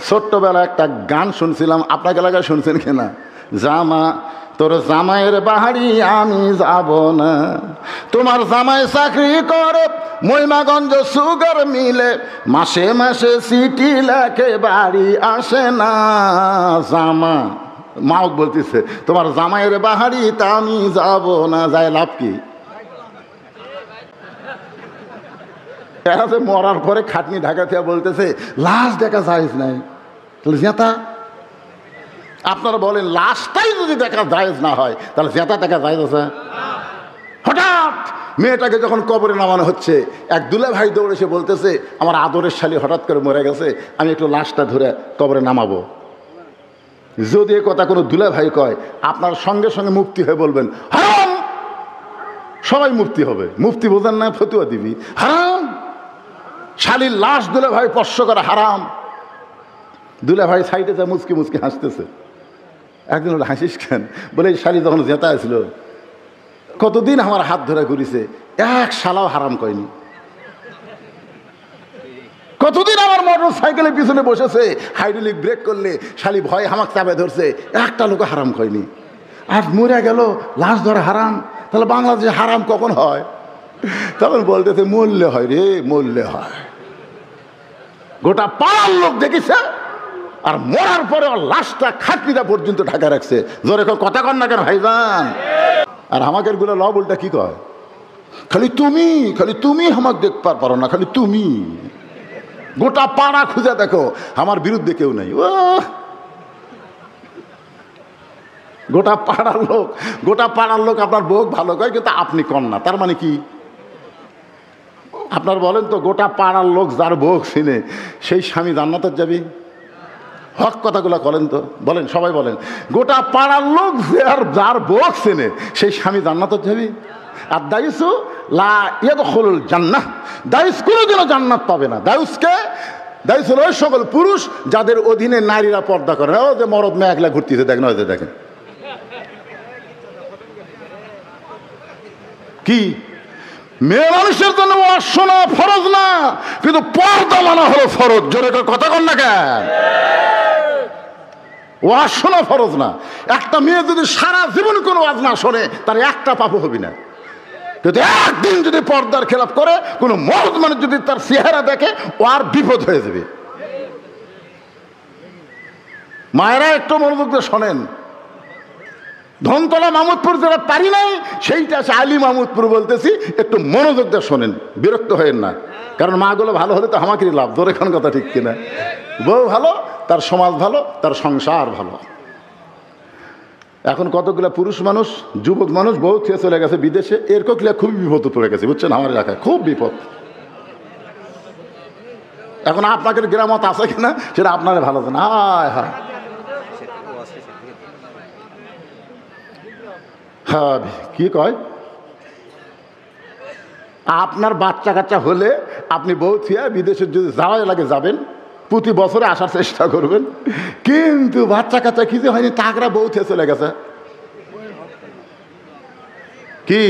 ছোট্টবেলা একটা গান শুনছিলাম, আপনাকে এলাকায় শুনছেন কিনা? জামা তোর জামাইয়ের বাহারি আমি যাব না, তোমার জামাই চাকরি করে মহিমাগঞ্জ সুগার মিলে, মাসে মাসে সিটি লেখে বাড়ি আসে না। জামা মাও বলতেছে তোমার জামাইয়ের বাহারি তা আমি যাব না, যায় লাভ কি? এরা যে মরার পরে খাটনি ঢাকা থেকে বলতেছে লাশ দেখা যায় নাই, তাহলে জেতা আপনারা বলেন লাশটাই যদি দেখা জায়েজ না হয় তাহলে জেতা দেখা জায়েজ আছে? হঠাৎ মেয়েটাকে যখন কবরে নামানো হচ্ছে, এক দুলা ভাই দৌড়ে এসে বলতেছে আমার আদরের শালী হঠাৎ করে মরে গেছে, আমি একটু লাশটা ধরে কবরে নামাবো। যদি এ কথা কোনো দুলা ভাই কয়, আপনার সঙ্গে সঙ্গে মুফতি হয়ে বলবেন হারাম। সবাই মুফতি হবে, মুফতি বোঝেন না, ফতুয়া দিবি হারাম। শালীর লাশ দুলা ভাই স্পর্শ করা হারাম। দুলা ভাই সাইডে যা মুচকি মুচকি হাসতেছে। একদিন ওটা হাসিস কেন? বলে এই শালী যখন জেতা ছিল কতদিন আমার হাত ধরে ঘুরিছে, এক শালাও হারাম কয়নি। কতদিন আমার মোটর সাইকেলের পিছনে বসেছে, হাইড্রোলিক ব্রেক করলে শালি ভয় হামাক চাপে ধরছে, একটা লোক হারাম কয়নি। আর মরে গেল লাশ ধরা হারাম, তাহলে বাংলাদেশে হারাম কখন হয়? তখন বলতেছে মরলে হয় রে, মরলে হয়। গোটা পাড়ার লোক দেখেছে, আর মরার পরে লাশটা খাটনিটা পর্যন্ত ঢাকা রাখছে। জোরে কথা কন না কেন ভাইজান? আর আমাদের গুলো লব উল্টা কি কয়, খালি তুমি আমাকে দেখতে পারো না, খালি তুমি। গোটা পাড়া খুঁজে দেখো, আমার বিরুদ্ধে কেউ নাই। ও গোটা পাড়ার লোক আপনার বউ ভালো কয়, কিন্তু আপনি কন না, তার মানে কি? আপনার বলেন তো, গোটা পাড়ার লোক যার বউ চিনে সেই স্বামী জান্নাতে যাবে? হক কথাগুলো বলেন তো, বলেন সবাই বলেন, গোটা পাড়ার লোক যার বউ চেনে সেই স্বামী জান্নাতে যাবে? আর দায়ুসু লা ইয়াদখুলুল জান্নাহ, দায়ুস কোনোদিনও জান্নাত পাবে না। দায়ুস হলো ওই সকল পুরুষ যাদের অধীনে নারীরা পর্দা করে। ও যে মরদ মেয়ে একলা ঘুরতেছে দেখেন, ওই যে দেখেন কি মেয়ে মানুষের জন্য ওয়াজ শোনা ফরজ না, কিন্তু পর্দা মানা হলো ফরজ। জোরে কথা কন না কেন? ওয়াজ শোনা ফরজ না। একটা মেয়ে যদি সারা জীবন কোনো ওয়াজ না শোনে তার একটা পাপও হবে না, কিন্তু একদিন যদি পর্দার খেলাপ করে কোনো মরদ মানুষ যদি তার চেহারা দেখে, ও আর বিপদ হয়ে যাবে। মায়েরা একটু মনোযোগ দিয়ে শোনেন। ধনতলা মাহমুদপুর যেটা পারি নাই, সেইটা আছে আলী মাহমুদপুর বলতেছি, একটু মনোযোগ দিয়ে শোনেন, বিরক্ত হয়েন না। কারণ মাগুলো ভালো হলে তো আমাকেই লাভ। ধরে খান কথা ঠিক কিনা? বউ ভালো, তার সমাজ ভালো, তার সংসার ভালো। এখন কতগুলো পুরুষ মানুষ, যুবক মানুষ বউ থেকে চলে গেছে বিদেশে, এর কোকিলা খুবই বিপদ পড়ে গেছে, বুঝছেন? আমার এলাকায় খুব বিপদ। এখন আপনাদের গ্রামত আছে কিনা সেটা আপনারা ভালো জানেন। হ্যাঁ, কি কয়, আপনার বাচ্চা কাচ্চা হলে আপনি বউ থিয়া বিদেশে যদি যাওয়াই লাগে যাবেন, প্রতি বছরে আসার চেষ্টা করবেন। কিন্তু বাচ্চা কাচ্চা কিছু হয়নি, তাকরা বউ থিয়া চলে গেছে। কি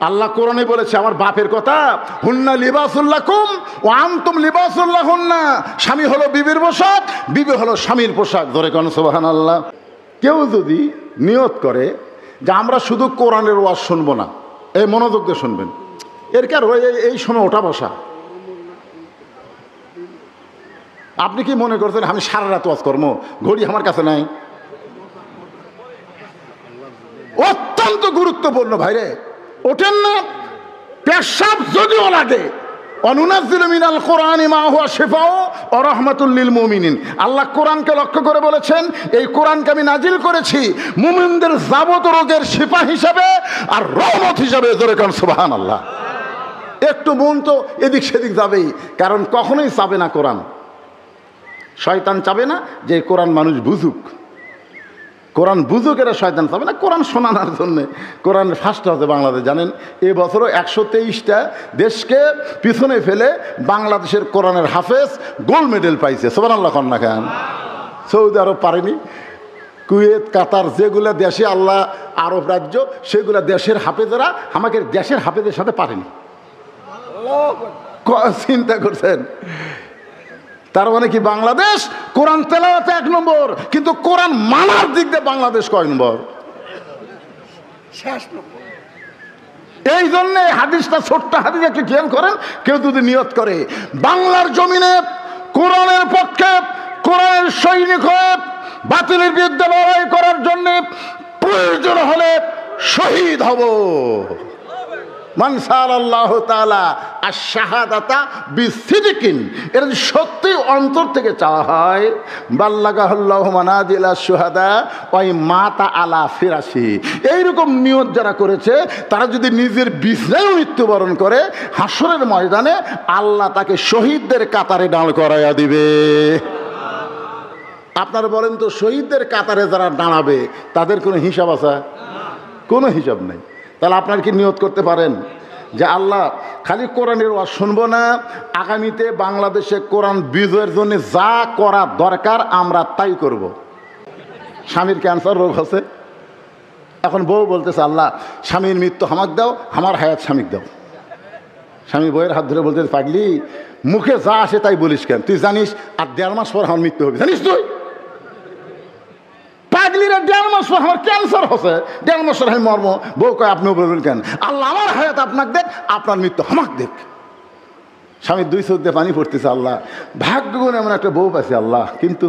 আল্লাহ কোরআনে বলেছে আমার বাপের কথা, হুন্না লিবাসুল্লাকুম ওয়া আনতুম লিবাসুল্লাহুন্না। স্বামী হলো বিবির পোশাক, বিবি হলো স্বামীর পোশাক। ধরে কোন সুবহানাল্লাহ। কেউ যদি নিয়ত করে যে আমরা শুধু কোরআনের ওয়াজ শুনবো না, এই মনোযোগ দিয়ে শুনবেন, এর কার এই সময় ওঠা বসা। আপনি কি মনে করছেন আমি সারা রাত ওয়াজ করবো? ঘড়ি আমার কাছে নাই। অত্যন্ত গুরুত্বপূর্ণ ভাইরে, ওঠেন না। পেশাব যদিও লাগে, অনুনাজ্জিলু মিনাল কোরআনি মা হুয়া শিফাউ ওয়া রাহমাতুল লিল মুমিনিন। আল্লাহ কোরআনকে লক্ষ্য করে বলেছেন, এই কোরআনকে আমি নাজিল করেছি মুমিনদের যাবতীয় রোগের শিফা হিসাবে আর রহমত হিসাবে। জোরে কারণ সুবহানাল্লাহ। একটু মন তো এদিক সেদিক যাবেই, কারণ কখনোই চাবে না কোরআন। শয়তান চাবে না যে কোরআন মানুষ বুঝুক, কোরআন বুঝুক, এরা শয়তান চাবে না। কোরআন শোনানোর জন্যে কোরআন ফার্স্ট হচ্ছে বাংলাদেশ। জানেন এবছরও 123টা দেশকে পিছনে ফেলে বাংলাদেশের কোরআনের হাফেজ গোল্ড মেডেল পাইছে। সুবহানাল্লাহ কন্যা খান। সৌদি আরব পারেনি, কুয়েত, কাতার, যেগুলো দেশে আল্লাহ আরব রাজ্য, সেগুলো দেশের হাফেজেরা আমাকে দেশের হাফেজের সাথে পারেনি। চিন্তা করছেন? তার মানে কি বাংলাদেশ কোরআন তেলাওয়াতে 1 নম্বর, কিন্তু কোরআন মানার দিক দিয়ে বাংলাদেশ কয় নম্বর? এই জন্য হাদিসটা, ছোট্ট হাদিস একটু খেয়াল করেন। কেউ যদি নিয়ত করে বাংলার জমিনে কোরআনের পক্ষে, কোরআনের সৈনিক হয়ে বাতিলের বিরুদ্ধে লড়াই করার জন্য প্রয়োজন হলে শহীদ হব, মান সাআলাল্লাহু তাআলা আশ-শাহাদাতা বিসিদকিন, এটা যদি সত্যি অন্তর থেকে চাওয়া হয়, বাল্লাগাহুল্লাহু মানাজিলা শুহাদা ওয়াই মাতা আলা ফিরাশি, এইরকম নিয়ত যারা করেছে তারা যদি নিজের বিছানায় মৃত্যুবরণ করে, হাসরের ময়দানে আল্লাহ তাকে শহীদদের কাতারে দাঁড় করাইয়া দিবে। আপনারা বলেন তো, শহীদদের কাতারে যারা দাঁড়াবে তাদের কোনো হিসাব আছে? কোনো হিসাব নেই। তাহলে আপনার কি নিয়ত করতে পারেন যে আল্লাহ খালি কোরআনের ওয়াজ শুনবো না, আগামীতে বাংলাদেশে কোরআন বিজয়ের জন্য যা করা দরকার আমরা তাই করব। স্বামীর ক্যান্সার রোগ আছে, এখন বউ বলতেছে আল্লাহ স্বামীর মৃত্যু আমাকে দাও, আমার হায়াত স্বামীকে দাও। স্বামী বউয়ের হাত ধরে বলতে, পাগলি মুখে যা আসে তাই বলিস কেন? তুই জানিস আর 1.5 মাস পর আমার মৃত্যু হবে, জানিস তুই? পাগলিরা 1.5 মাস পর আমার ক্যান্সার হচ্ছে, 1.5 মাস পর আমি মরবো। বউ কয় আপনিও বলবেন কেন? আল্লাহ আমার হায়াত আপনাকে দেখ, আপনার মৃত্যু আমাকে দেখ। স্বামীর 2 চোখ দিয়ে পানি পড়তেছে, আল্লাহ ভাগ্য গুণে এমন একটা বউ পাইছে আল্লাহ। কিন্তু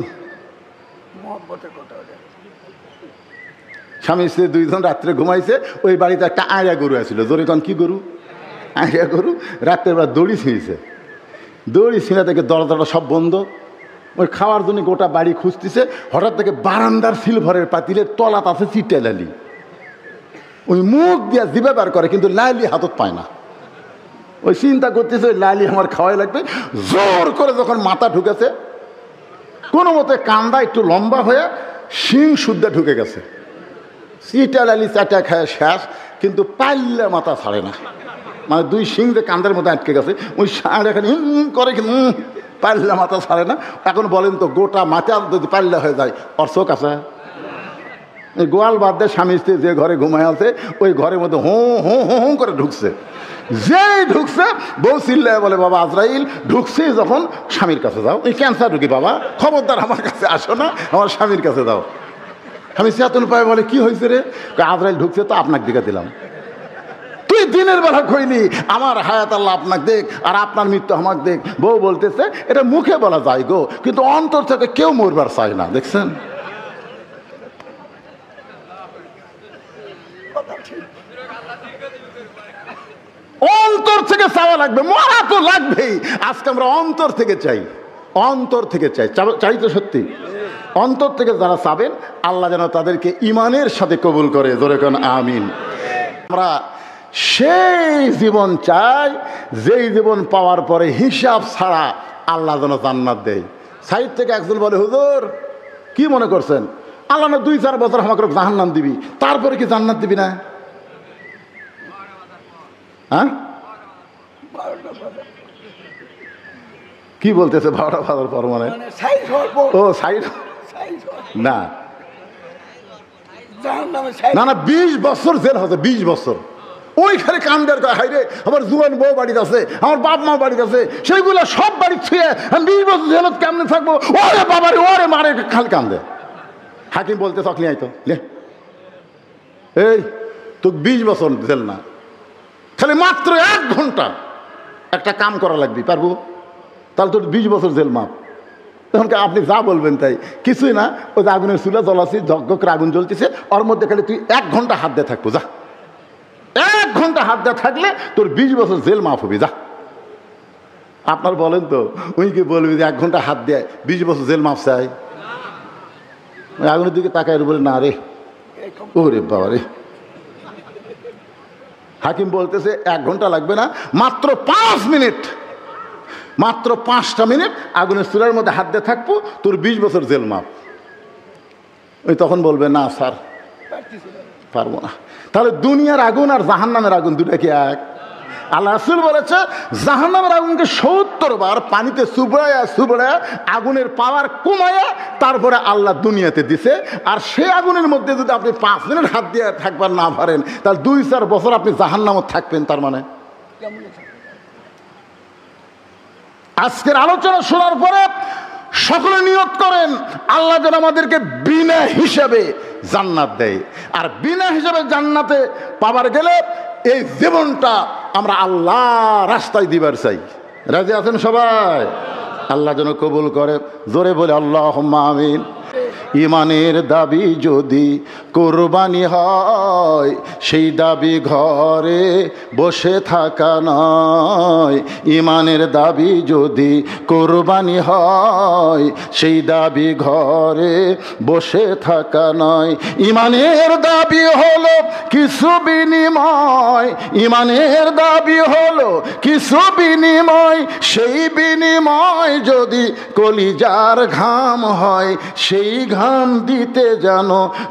স্বামী স্ত্রী 2 জন রাত্রে ঘুমাইছে, ওই বাড়িতে একটা আড়িয়া গরু আছিল। জোরে কন কি গরু? আড়িয়া গরু। রাত্রের বেলা দড়ি ছিঁড়েছে, দড়ি ছিঁড়া থেকে দরজাটা সব বন্ধ। ওই খাওয়ার জন্য গোটা বাড়ি খুঁজতেছে, হঠাৎ থেকে বারান্দার সিলভারের পাতিলের তলাত আছে চিটে লালি। ওই মুখ দিয়া জিভে বার করে, কিন্তু লালি হাতত পায় না। ওই চিন্তা করতেছে ওই লালি আমার খাওয়াই লাগবে। জোর করে যখন মাথা ঢুকেছে, কোনো মতে কান্দা একটু লম্বা হয়ে শিং শুদ্ধা ঢুকে গেছে। চিটা লালি চাটা খায় শেষ, কিন্তু পাল্লে মাথা ছাড়ে না। মানে 2 শিং যে কান্দার মতো আটকে গেছে, ওই সার এখানে করে, কিন্তু পাল্লা মাথা ছাড়ে না। এখন বলেন তো, গোটা মাথা যদি পাল্লা হয়ে যায়, ওর চোখ আছে? এই গোয়াল বাদ দিয়ে স্বামী স্ত্রী যে ঘরে ঘুমায় আছে, ওই ঘরের মধ্যে হোঁ হোঁ হোঁ হোঁ করে ঢুকছে। যেই ঢুকছে বউ চিল্লায় বলে, বাবা আজরাইল ঢুকছে যখন স্বামীর কাছে যাও। এই ক্যান্সার ঢুকি বাবা, খবরদার আমার কাছে আসো না, আমার স্বামীর কাছে যাও। স্বামী চেতন পায় বলে, কি হয়েছে রে? আজরাইল ঢুকছে তো আপনাকে দিকে দিলাম। তুই দিনের বেলা কইলি আমার হায়াত আল্লাহ আপনাকে দেখ আর আপনার মৃত্যু আমাকে দেখ। বউ বলতেছে এটা মুখে বলা যায় গো, কিন্তু অন্তর থেকে কেউ মরবার চায় না। দেখছেন? অন্তর থেকে চাওয়া লাগবে, মরা তো লাগবেই। আজকে আমরা অন্তর থেকে চাই, অন্তর থেকে চাই। চাই তো সত্যি? অন্তর থেকে যারা চাবেন, আল্লাহ যেন তাদেরকে ঈমানের সাথে কবুল করে। জোরে কোন আমিন। আমরা সেই জীবন চাই, যেই জীবন পাওয়ার পরে হিসাব ছাড়া আল্লাহ যেন জান্নাত দেয়। সাইড থেকে একজন বলে, হুজুর কি মনে করছেন আল্লাহ না 2-4 বছর আমাকে জাহান্নাম দিবি, তারপরে কি জান্নাত দিবি না? হ্যাঁ, কি বলতেছে 12টা বাজার পর? মানে ও সাইড না না না, 20 বছর জেল হচ্ছে, 20 বছর। ওইখানে কান্দের হাইরে আমার জুয়ান বউ বাড়িতে আছে, আমার বাপ মা বাড়িতে আছে, সেইগুলো সব বাড়ি ছুঁয়ে আমি 20 বছর জেলত কেমনে থাকবো? ওরে বাবারে, ওরে মারে, খালি কান্দে। হাকিম বলতে থাকলি আইতো, এই তো 20 বছর জেল না, খালি মাত্র 1 ঘন্টা একটা কাম করা লাগবে, পারবো? তাহলে তোর 20 বছর জেল মাপ। তখন আপনি যা বলবেন তাই, কিছুই না। ওই যে আগুনের চুলা জ্বলাচ্ছি, ঝকঝকের আগুন জ্বলতেছে, ওর মধ্যে খালি তুই 1 ঘন্টা হাত দিয়ে থাকবো, যা 1 ঘন্টা হাত দিয়ে থাকলে তোর 20 বছর জেল মাফ হবে, যা। আপনার বলেন তো, উনি কি বলবি যে 1 ঘন্টা হাত দেয় 20 বছর জেল মাফ চাই? ওই আগুনের দিকে তাকায় বলে, না রে, ওরে বাবা রে। হাকিম বলতেছে 1 ঘন্টা লাগবে না, মাত্র 5 মিনিট, মাত্র 5টা মিনিট আগুনের চুলার মধ্যে হাত দিয়ে থাকবো, তোর 20 বছর জেল মাপ। ওই তখন বলবে, না স্যার পারবো না। তাহলে দুনিয়ার আগুন আর জাহান্নামের আগুন দুটা কি এক? আল্লাহ রাসূল বলেছে, জাহান্নামের আগুনকে 70 বার পানিতে চুবড়ায়া চুবড়ায়া আগুনের পাওয়ার কমায়া তারপরে আল্লাহ দুনিয়াতে দিছে। আর সেই আগুনের মধ্যে যদি আপনি 5 মিনিট হাত দিয়ে থাকবার না পারেন, তাহলে 2-4 বছর আপনি জাহান্নামে থাকবেন। তার মানে আজকের আলোচনা শোনার পরে সকলে নিয়ত করেন আল্লাহ যেন আমাদেরকে বিনা হিসাবে জান্নাত দেয়। আর বিনা হিসাবে জান্নাতে পাবার গেলে এই জীবনটা আমরা আল্লাহ রাস্তায় দিবার চাই। রাজি আছেন সবাই? আল্লাহ যেন কবুল করে। জোরে বলে আল্লাহুম্মা আমিন। ইমানের দাবি যদি কোরবানি হয়, সেই দাবি ঘরে বসে থাকা নয়। ইমানের দাবি যদি কোরবানি হয়, সেই দাবি ঘরে বসে থাকা নয়। ইমানের দাবি হলো কিছু বিনিময়, ইমানের দাবি হলো কিছু বিনিময়। সেই বিনিময় যদি কলিজার ঘাম হয়, সেই ঘাম দিতে যেন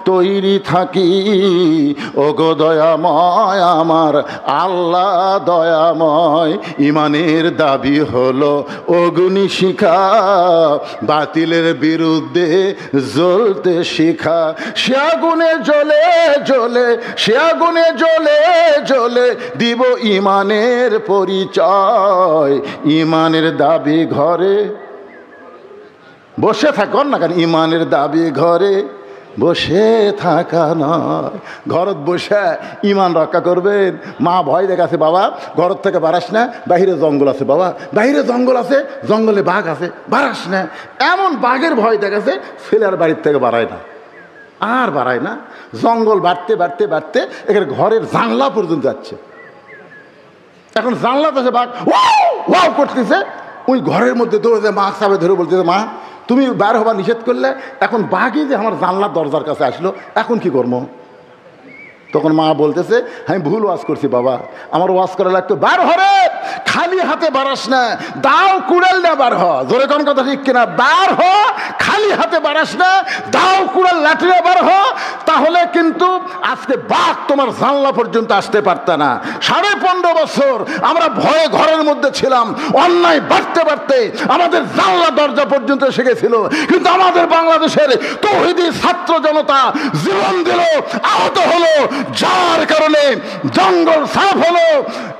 তৈরি থাকি। ওগো দয়াময় আমার আল্লাহ দয়াময়। ইমানের দাবি হলো অগ্নিশিখা, বাতিলের বিরুদ্ধে জ্বলতে শিখা। সে আগুনে জ্বলে জ্বলে, সে আগুনে জ্বলে জ্বলে দিব ইমানের পরিচয়। ইমানের দাবি ঘরে বসে থাকুন না কেন? ইমানের দাবি ঘরে বসে থাকা নয়। ঘরত বসে ইমান রক্ষা করবেন। মা ভয় দেখাছে, বাবা ঘর থেকে বাড়াস না, বাহিরে জঙ্গল আছে। বাবা বাহিরে জঙ্গল আছে, জঙ্গলে বাঘ আছে, বাড়াস না। এমন বাঘের ভয় দেখাছে ছেলের বাড়ির থেকে বাড়ায় না, আর বাড়ায় না। জঙ্গল বাড়তে বাড়তে বাড়তে এখানে ঘরের জানলা পর্যন্ত যাচ্ছে। এখন জানলাতে সে বাঘ ওয়াও ওয়াও করতেছে, ওই ঘরের মধ্যে দৌড়ে মা চাপে ধরে বলতেছে, মা তুমি বার হবার নিষেধ করলে, এখন বাঘই যে আমার জানলার দরজার কাছে আসলো, এখন কি করবো? তখন মা বলতেছে, আমি ভুল ওয়াজ করছি বাবা, আমার ওয়াজ করা লাগতো। বার হরে খালি হাতে বাড়াস না, দাও কুড়াল না বার হ। জোরে কোন কথা ঠিক কিনা? বার হ, খালি হাতে বাড়াস না, দাও কুড়াল লাঠি না বার হ। তাহলে কিন্তু আজকে বাঘ তোমার জানলা পর্যন্ত আসতে পারত না। 15.5 বছর আমরা ভয়ে ঘরের মধ্যে ছিলাম, অন্যায় বাড়তে বাড়তে আমাদের জানলা দরজা পর্যন্ত এসে গেছিল। কিন্তু আমাদের বাংলাদেশের তৌহিদি ছাত্র জনতা জীবন দিল, আহত হলো, যার কারণে জঙ্গল সাফ হলো।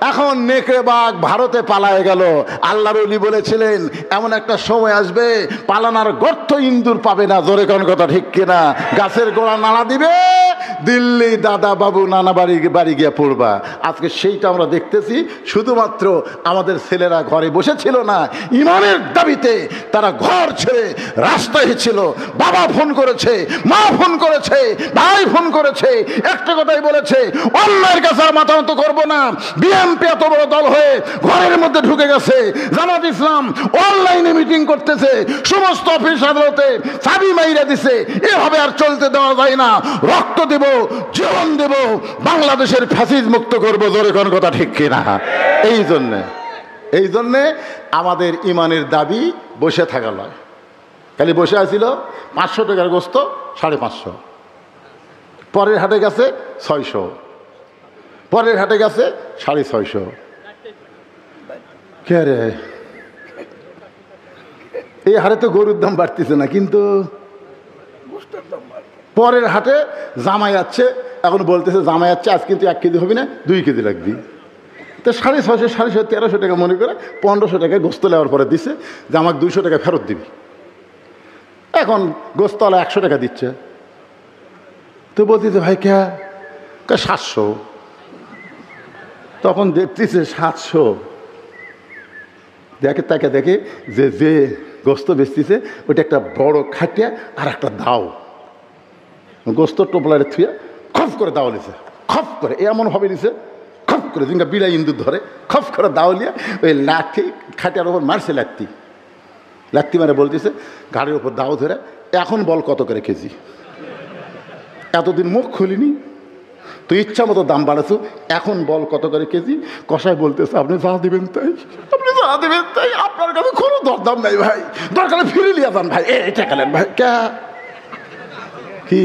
এখন নেকড়ে বাঘ ভারতে পালায় গেল। আল্লাহর ওলি বলেছিলেন এমন একটা সময় আসবে পালানার গর্ত ইন্দুর পাবে না। জোরে কোন কথা ঠিক কিনা? গাছের গোড়া নাড়া দিবে, দিল্লি দাদা বাবু নানা বাড়ি গিয়ে পড়বা। আজকে সেইটা আমরা দেখতেছি। শুধুমাত্র আমাদের ছেলেরা ঘরে বসেছিল না, ইমানের দাবিতে তারা ঘর ছেড়ে রাস্তায় ছিল। বাবা ফোন করেছে, মা ফোন করেছে, ভাই ফোন করেছে, একটা কথাই বলেছে, অন্যের কাছে আর মাথা নত করবো না। বিএনপি এত বড় দল হয়ে ঘরের মধ্যে ঢুকে গেছে। জামাত ইসলাম অনলাইনে মিটিং করতেছে, সমস্ত অফিস আদালতে চাবি মাইরা দিছে। এভাবে আর চলতে দেওয়া যায় না। রক্ত দেব, জীবন দেব, বাংলাদেশের ফ্যাসিজ মুক্ত করবো। জোরে কোন কথা ঠিক কিনা? এই জন্যে আমাদের ইমানের দাবি বসে থাকা নয়। খালি বসে আছিল 500 টাকার গোস্ত 550, পরের হাটে গেছে 600, পরের হাটে গেছে 650। কে রে, এই হারে তো গরুর দাম বাড়তেছে না, কিন্তু পরের হাটে জামাই যাচ্ছে, এখন বলতেছে জামাই যাচ্ছে আজ কিন্তু 1 কেজি হবে না, 2 কেজি লাগবে। তো 650, 1300 টাকা মনে করে 1500 টাকা গোস্ত নেওয়ার পরে দিছে যে আমাকে 200 টাকা ফেরত দিবি। এখন গোস্তওয়ালা 100 টাকা দিচ্ছে। তো বলতেছে ভাই কে? 700। তখন দেখতেছে 700। দেখে তাকে দেখে যে যে গোস্ত বেচতেছে ওইটা একটা বড় খাটিয়া আর একটা দাও। গোস্ত টোপলারে থুয়ে খপ করে দাও নিছে, খপ করে এমন ভাবে নিছে, খপ করে জিঙ্গা বিড়া ইন্দুর ধরে খপ করে দাও নিয়ে ওই লাঠি খাটিয়ার ওপর মারছে। লাঠি মারে বলতেছে গাড়ির ওপর দাও ধরে, এখন বল কত করে কেজি? এতদিন মুখ খুলিনি, তো ইচ্ছা মতো দাম বাড়াছো, এখন বল কত করে কেজি? কষাই বলতেছে আপনি যা দিবেন তাই, আপনি যা দিবেন তাই, আপনার কাছে কোনো দরদাম নাই ভাই, দরকারে ফিরে লিয়া যান ভাই। এটা গেলেন ভাই কে কি?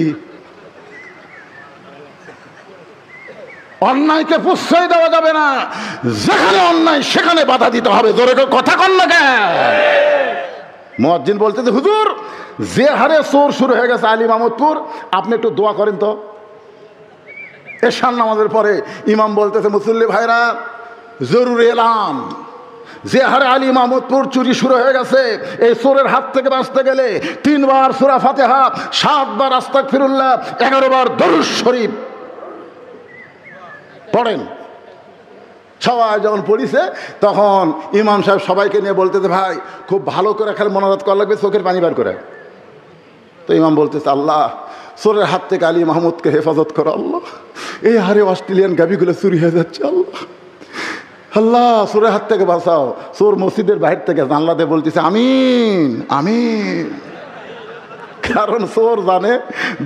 অন্যায়কে প্রশ্রয় দেওয়া যাবে না, যেখানে অন্যায় সেখানে বাধা দিতে হবে। জোরে কথা কন না কেন? মুয়াজ্জিন বলতেছে হুজুর যে হারে চোর শুরু হয়ে গেছে আলী মাহমুদপুর, আপনি একটু দোয়া করেন তো। এশার নামাজের পরে ইমাম বলতেছে মুসল্লি ভাইরা জরুরি এলাম, যে হারে আলী মাহমুদপুর চুরি শুরু হয়ে গেছে, এই চোরের হাত থেকে বাঁচতে গেলে 3 বার সূরা ফাতিহা, 7 বার আস্তাগফিরুল্লাহ, 11 বার দরুদ শরীফ পড়েন। সবাই যখন পড়িছে তখন ইমাম সাহেব সবাইকে নিয়ে বলতেছে, ভাই খুব ভালো করে খালি মোনাজাত করা লাগবে, চোখের পানি বার করে। তো ইমাম বলতেছে, আল্লাহ চোরের হাত থেকে আলী মাহমুদকে হেফাজত করো আল্লাহ, এই হারে অস্ট্রেলিয়ান গাবিগুলো চুরি হয়ে যাচ্ছে আল্লাহ, আল্লাহ চোরের হাত থেকে বাঁচাও। চোর মসজিদের বাহির থেকে জানলা দিয়ে বলতেছে আমিন আমিন, কারণ চোর জানে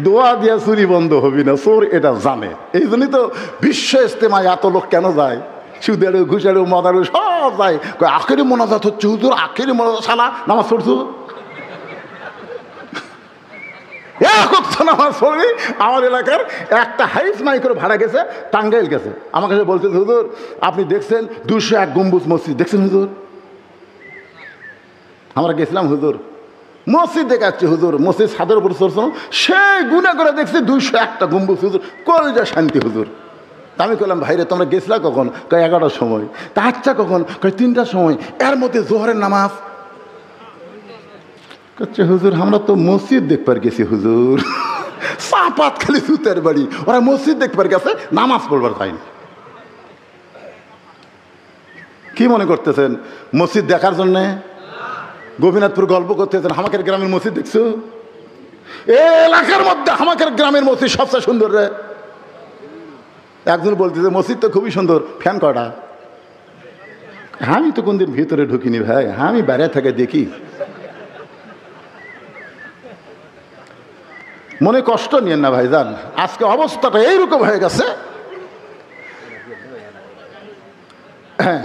দোয়া দিয়া চুরি বন্ধ হবি না, চোর এটা জানে। এই জন্যই তো বিশ্ব ইজতেমায় এত লোক কেন যায়, সুদেরও ঘুষারও মদারও সব যায়, আখেরি মোনাজাত হচ্ছে হুজুর, আখেরি মোনাজাত, শালা নামাজ পড়ছো নামাজ পড়বি। আমার এলাকার একটা হাইস মাইক্রো ভাড়া গেছে, টাঙ্গাইল গেছে, আমার কাছে বলতেছে হুজুর আপনি দেখছেন 201 গম্বুজ মসজিদ দেখছেন হুজুর? আমরা গেছিলাম হুজুর, মসজিদ দেখাচ্ছে হুজুর, মসজিদ ছাদের উপর চড়ছ, সেই গুণা করে দেখছি 201টা গম্বুজ হুজুর, কলজা শান্তি হুজুর। আমি বললাম ভাইরে তোমরা গেছিলা কখন? কয় 11টার সময়। তা আচ্ছা কখন? কয় 3টার সময়। এর মধ্যে জোহরের নামাজ। করছে হুজুর আমরা তো মসজিদ দেখবার গেছি হুজুর, চাপাত খালি সুতের বাড়ি, ওরা মসজিদ দেখবার গেছে, নামাজ পড়বার যায়নি। কি মনে করতেছেন মসজিদ দেখার জন্যে গোপীনাথপুর গল্প করতেছেন? হামাকের গ্রামের মসজিদ দেখছো? এই এলাকার মধ্যে হামাকের গ্রামের মসজিদ সবচেয়ে সুন্দর রে। একজন বলতেছে মসজিদ তো খুবই সুন্দর, ফ্যান কটা? আমি তো কোনদিন ভিতরে ঢুকিনি ভাই, আমি বাইরে থেকে দেখি। মনে কষ্ট নিয়েন না ভাইজান, আজকে অবস্থাটা এইরকম হয়ে গেছে। হ্যাঁ,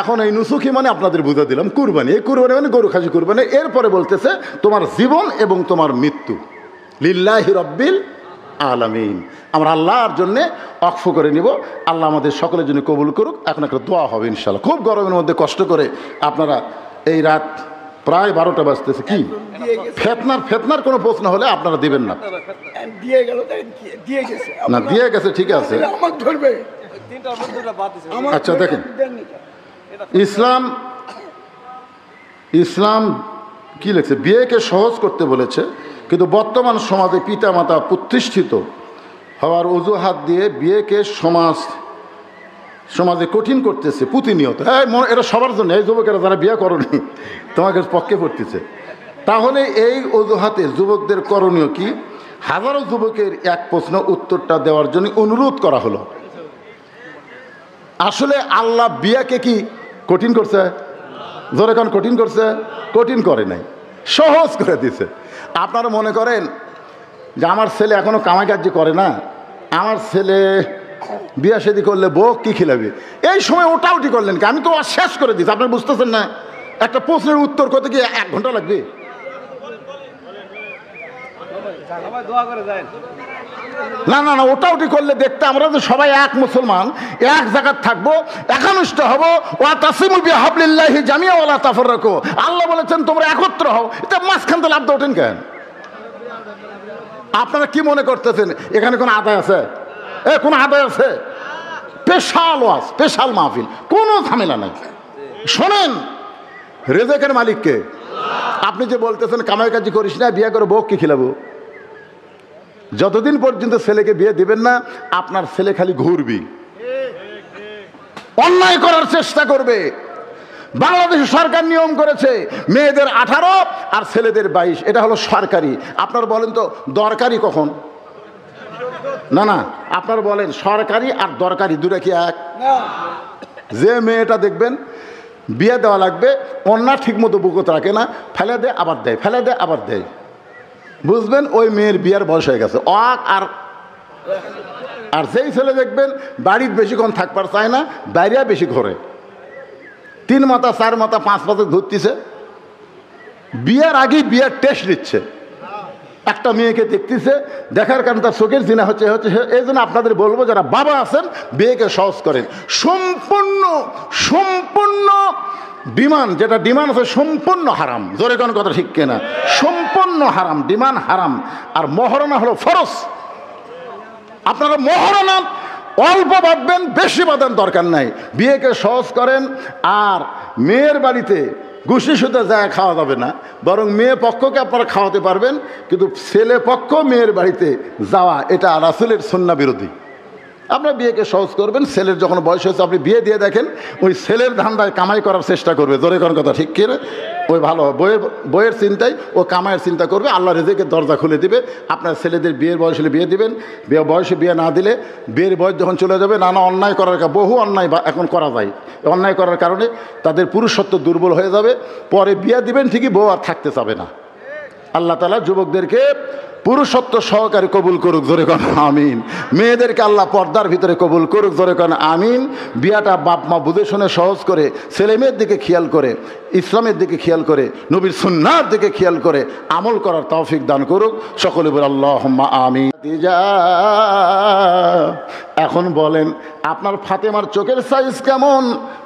এখন এই নুসুকি মানে আপনাদের বুঝা দিলাম কুরবানি, এই কুরবানি মানে গরু খাসি কুরবানি। এরপরে বলতেছে তোমার জীবন এবং তোমার মৃত্যু লিল্লাহি রাব্বিল আলামিন, আমরা আল্লাহর জন্যে অক্ফ করে নিব। আল্লাহ আমাদের সকলের জন্য কবুল করুক। এখন একটা দোয়া হবে ইনশাল্লাহ। খুব গরমের মধ্যে কষ্ট করে আপনারা এই রাত প্রায় 12টা বাজতেছে, কি ফেতনার কোনো প্রশ্ন হলে আপনারা দিবেন না। না দিয়ে গেছে, ঠিক আছে। আচ্ছা দেখেন, ইসলাম কি লিখছে, বিয়েকে সহজ করতে বলেছে, কিন্তু বর্তমান সমাজে পিতামাতা প্রতিষ্ঠিত হওয়ার অজুহাত দিয়ে বিয়েকে সমাজে কঠিন করতেছে প্রতিনিয়ত। হ্যাঁ, এটা সবার জন্য, এই যুবকেরা যারা বিয়ে করনি তোমাকে পক্ষে পড়তেছে। তাহলে এই অজুহাতে যুবকদের করণীয় কি? হাজারো যুবকের এক প্রশ্ন উত্তরটা দেওয়ার জন্য অনুরোধ করা হলো। আসলে আল্লাহ বিয়াকে কি কঠিন করছে? জোরে কান, কঠিন করছে? কঠিন করে নাই, সহজ করে দিছে। আপনারা মনে করেন যে আমার ছেলে এখনো কামাই কাজ করে না, আমার ছেলে বিয়া শাদী করলে বউ কি খিলাবে, এই সময় ওটাউটি করলেন কি? আমি তো শেষ করে দিচ্ছি, আপনারা বুঝতেছেন না? একটা প্রশ্নের উত্তর করতে গিয়ে 1 ঘন্টা লাগবে। না না না, ওটাউটি করলে দেখতে আমরা যে সবাই এক মুসলমান, এক জায়গায় থাকবো, একনিষ্ঠ হবো। ওয়া তাসিমু বিহাবলিল্লাহি জামিআ ওয়া লা তাফাররাকু, আল্লাহ বলেছেন তোমরা একত্র হও। এটা মাঝখান থেকে লাভ ওঠেন কেন? আপনারা কি মনে করতেছেন এখানে কোনো আদায় আছে? কোনো আদায় আছে? স্পেশাল ওয়াজ, স্পেশাল মাহফিল, কোনো ঝামেলা নাই। শোনেন, রেজেকের মালিককে। আপনি যে বলতেছেন কামাই কাজি করিস না, বিয়ে করে বউ কি খিলাবো, যতদিন পর্যন্ত ছেলেকে বিয়ে দিবেন না আপনার ছেলে খালি ঘুরবি, অন্যায় করার চেষ্টা করবে। বাংলাদেশ সরকার নিয়ম করেছে মেয়েদের 18 আর ছেলেদের 22, এটা হলো সরকারি। আপনারা বলেন তো দরকারি কখন? না না, আপনারা বলেন সরকারি আর দরকারি দুটো কি এক? যে মেয়েটা দেখবেন বিয়ে দেওয়া লাগবে, অন্যায় ঠিক মতো বুকত রাখে না, ফেলে দেয় আবার দেয়, ফেলে দেয় আবার দেয়, বুঝবেন ওই মেয়ের বিয়ের বয়স হয়ে গেছে। আর যেই ছেলে দেখবেন বাড়ির বেশিক্ষণ থাকবার চায় না, বাইরে বেশি ঘরে, 3 মাথা 4 মাথা 5 মাথা ঘুরতেছে, বিয়ের আগেই বিয়ের টেস্ট নিচ্ছে। একটা মেয়েকে দেখতেছে, দেখার কারণে তার চোখের জিনা হচ্ছে। এই জন্য আপনাদের বলবো যারা বাবা আছেন বিয়েকে সহজ করেন। সম্পূর্ণ ডিমান্ড, যেটা ডিমান্ড আছে সম্পূর্ণ হারাম। জোরে কোন কথা ঠিক কিনা? সম্পূর্ণ হারাম, ডিমান্ড হারাম। আর মহারণা হলো ফরজ। আপনারা মহারণা অল্প বাঁধবেন, বেশি বাঁধার দরকার নাই। বিয়েকে সহজ করেন। আর মেয়ের বাড়িতে ঘুষি সুতে যায় খাওয়া যাবে না, বরং মেয়ে পক্ষকে আপনারা খাওয়াতে পারবেন, কিন্তু ছেলে পক্ষ মেয়ের বাড়িতে যাওয়া এটা রাসূলের সুন্নাহ বিরোধী। আপনার বিয়েকে সহজ করবেন, ছেলের যখন বয়স হয়েছে আপনি বিয়ে দিয়ে দেখেন, ওই ছেলের ধান্দায় কামাই করার চেষ্টা করবে, জোরে কোন কথা ঠিক কি? ওই ভালো বইয়ের চিন্তায় ও কামাইয়ের চিন্তা করবে, আল্লাহ রিজিকের দরজা খুলে দিবে। আপনার ছেলেদের বিয়ের বয়স হলে বিয়ে দিবেন, বয়সে বিয়ে না দিলে বিয়ের বয়স যখন চলে যাবে নানা অন্যায় করার, বহু অন্যায় এখন করা যায়, অন্যায় করার কারণে তাদের পুরুষত্ব দুর্বল হয়ে যাবে, পরে বিয়ে দিবেন ঠিকই, বউ আর থাকতে চাবে না। আল্লাহ তাআলা যুবকদেরকে পুরুষত্ব সহকারে কবুল করুক, জোরে কোন আমিন। মেয়েদেরকে আল্লাহ পর্দার ভিতরে কবুল করুক, জোরে কোন আমিন। বিয়াটা বাপ মা বুঝে শুনে সহজ করে, ছেলে মেয়ের দিকে খেয়াল করে, ইসলামের দিকে খেয়াল করে, নবীর সুন্নাহর দিকে খেয়াল করে আমল করার তৌফিক দান করুক। সকলে বলে আল্লাহুম্মা আমিন। এখন বলেন, আপনার ফাতেমার চোখের সাইজ কেমন,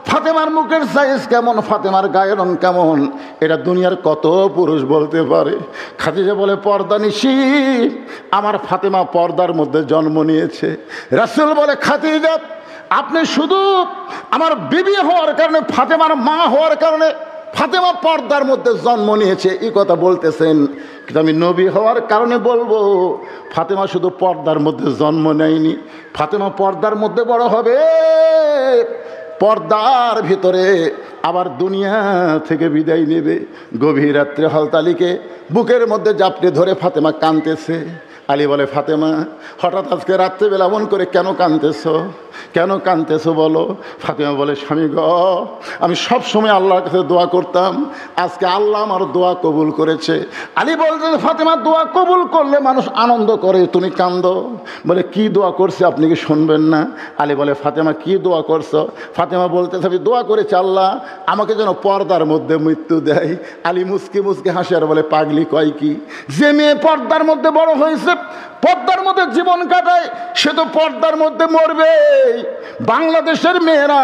ফাতেমার মুখের সাইজ কেমন, ফাতেমার গায়ের রং কেমন, এটা দুনিয়ার কত পুরুষ বলতে পারে? খাদিজা বলে, পর্দানিশী আমার ফাতেমা পর্দার মধ্যে জন্ম নিয়েছে। রাসূল বলে, খাদিজা আপনি শুধু আমার বিবি হওয়ার কারণে, ফাতেমার মা হওয়ার কারণে ফাতেমা পর্দার মধ্যে জন্ম নিয়েছে এই কথা বলতেছেন, কিন্তু আমি নবী হওয়ার কারণে বলবো ফাতেমা শুধু পর্দার মধ্যে জন্ম নেয়নি, ফাতেমা পর্দার মধ্যে বড় হবে, পর্দার ভিতরে আবার দুনিয়া থেকে বিদায় নেবে। গভীর রাত্রে হলতালিকে বুকের মধ্যে জাপটে ধরে ফাতেমা কাঁদতেছে। আলী বলে, ফাতেমা হঠাৎ আজকে রাত্রেবেলা এমন করে কেন কাঁদতেছো, কেন কাঁদতেছো বলো? ফাতেমা বলে, স্বামী গ, আমি সব সময় আল্লাহর কাছে দোয়া করতাম, আজকে আল্লাহ আমার দোয়া কবুল করেছে। আলী বলছে, ফাতেমা দোয়া কবুল করলে মানুষ আনন্দ করে, তুমি কান্দো। বলে, কি দোয়া করছে আপনি কি শুনবেন না? আলী বলে, ফাতেমা কি দোয়া করছো? ফাতেমা বলতেছে, আমি দোয়া করেছি আল্লাহ আমাকে যেন পর্দার মধ্যে মৃত্যু দেয়। আলী মুসকি মুসকি হাসে আর বলে, পাগলি কয় কি? যে মেয়ে পর্দার মধ্যে বড় হয়েছে, পর্দার মধ্যে জীবন কাটায়, সে তো পর্দার মধ্যে মরবে। বাংলাদেশের মেয়েরা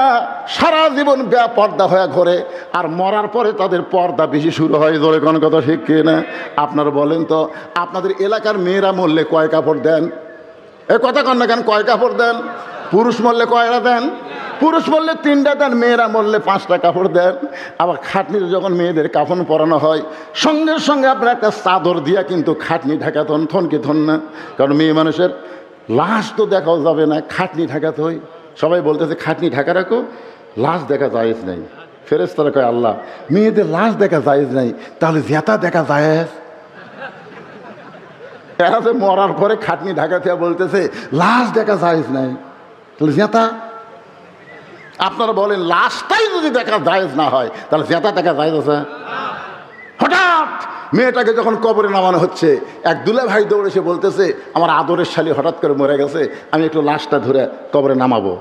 সারা জীবন বেপর্দা হয়ে ঘরে, আর মরার পরে তাদের পর্দা বেশি শুরু হয়, ধরে কোন কথা ঠিক কিনা? আপনারা বলেন তো, আপনাদের এলাকার মেয়েরা মরলে কয় কাপড় দেন? এ কথা কন না কেন, কয় কাপড় দেন? পুরুষ মরলে কয়টা দেন? পুরুষ মরলে 3টা দেন, মেয়েরা মরলে 5টা কাপড় দেন। আবার খাটনিতে যখন মেয়েদের কাফন পরানো হয়, সঙ্গে সঙ্গে আপনার একটা চাদর দিয়া কিন্তু খাটনি ঢাকাতন, থনকে থন না, কারণ মেয়ে মানুষের লাশ তো দেখাও যাবে না, খাটনি ঢাকাতে হয়। সবাই বলতেছে খাটনি ঢাকা রাখো, লাশ দেখা জায়েজ নাই। ফেরেশতারা কয়, আল্লাহ মেয়েদের লাশ দেখা জায়েজ নাই, তাহলে জেতা দেখা জায়েজ? এরা যে মরার পরে খাটনি ঢাকাতে বলতেছে লাশ দেখা জায়েজ নাই, তাহলে জেতা? আপনারা বলেন, লাশটাই যদি দেখা জায়েজ না হয় তাহলে জেতা দেখা জায়েজ আছে? হঠাৎ মেয়েটাকে যখন কবরে নামানো হচ্ছে, এক দুলা ভাই দৌড়ে এসে বলতেছে, আমার আদরের শালী হঠাৎ করে মরে গেছে, আমি একটু লাশটা ধরে কবরে নামাবো।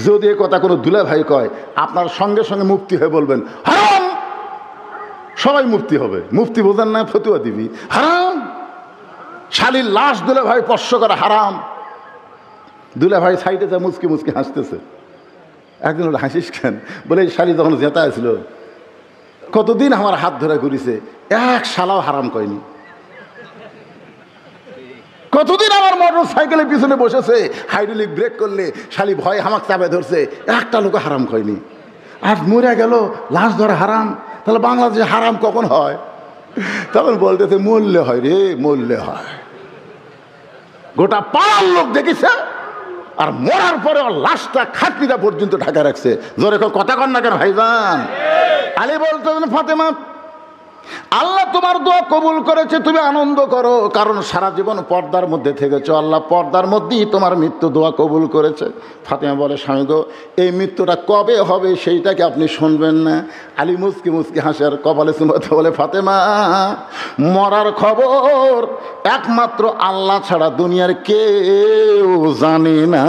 যদি এ কথা কোনো দুলা ভাই কয়, আপনার সঙ্গে সঙ্গে মুফতি হয়ে বলবেন হারাম। সবাই মুফতি হবে, মুফতি বোঝেন না, ফতুয়া দিবি হারাম। শালীর লাশ দুলা ভাই স্পর্শ করা হারাম। দুলা ভাই সাইডে যা মুচকি মুচকি হাসতেছে। একদিন ওটা হাসিস কেন? বলে, এই শালী যখন জেতা ছিল কতদিন আমার হাত ধরে ঘুরিছে, এক শালাও হারাম কয়নি। কতদিন আমার মোটর সাইকেলের পিছনে বসেছে, হাইড্রোলিক ব্রেক করলে শালি ভয় হামাক চাপে ধরছে, একটা লোক হারাম কয়নি। আর মরে গেল, লাশ ধরা হারাম। তাহলে বাংলাদেশে হারাম কখন হয়? তখন বলতেছে মরলে হয় রে, মরলে হয়। গোটা পাড়ার লোক দেখেছে, আর মরার পরে লাশটা খাটনিটা পর্যন্ত ঢাকা রাখছে। জোরে কথা কন না কেন ভাইজান? আলী বলতেছেন, ফাতেমা আল্লাহ তোমার দোয়া কবুল করেছে, তুমি আনন্দ করো, কারণ সারা জীবন পর্দার মধ্যে থেকেছো, আল্লাহ পর্দার মধ্যেই তোমার মৃত্যু দোয়া কবুল করেছে। ফাতেমা বলে, স্বামী গো, এই মৃত্যুটা কবে হবে সেইটাকে আপনি শুনবেন না? আলী মুসকি মুসকি হাসে আর কপালে চুমাতে বলে, ফাতেমা মরার খবর একমাত্র আল্লাহ ছাড়া দুনিয়ার কেউ জানে না।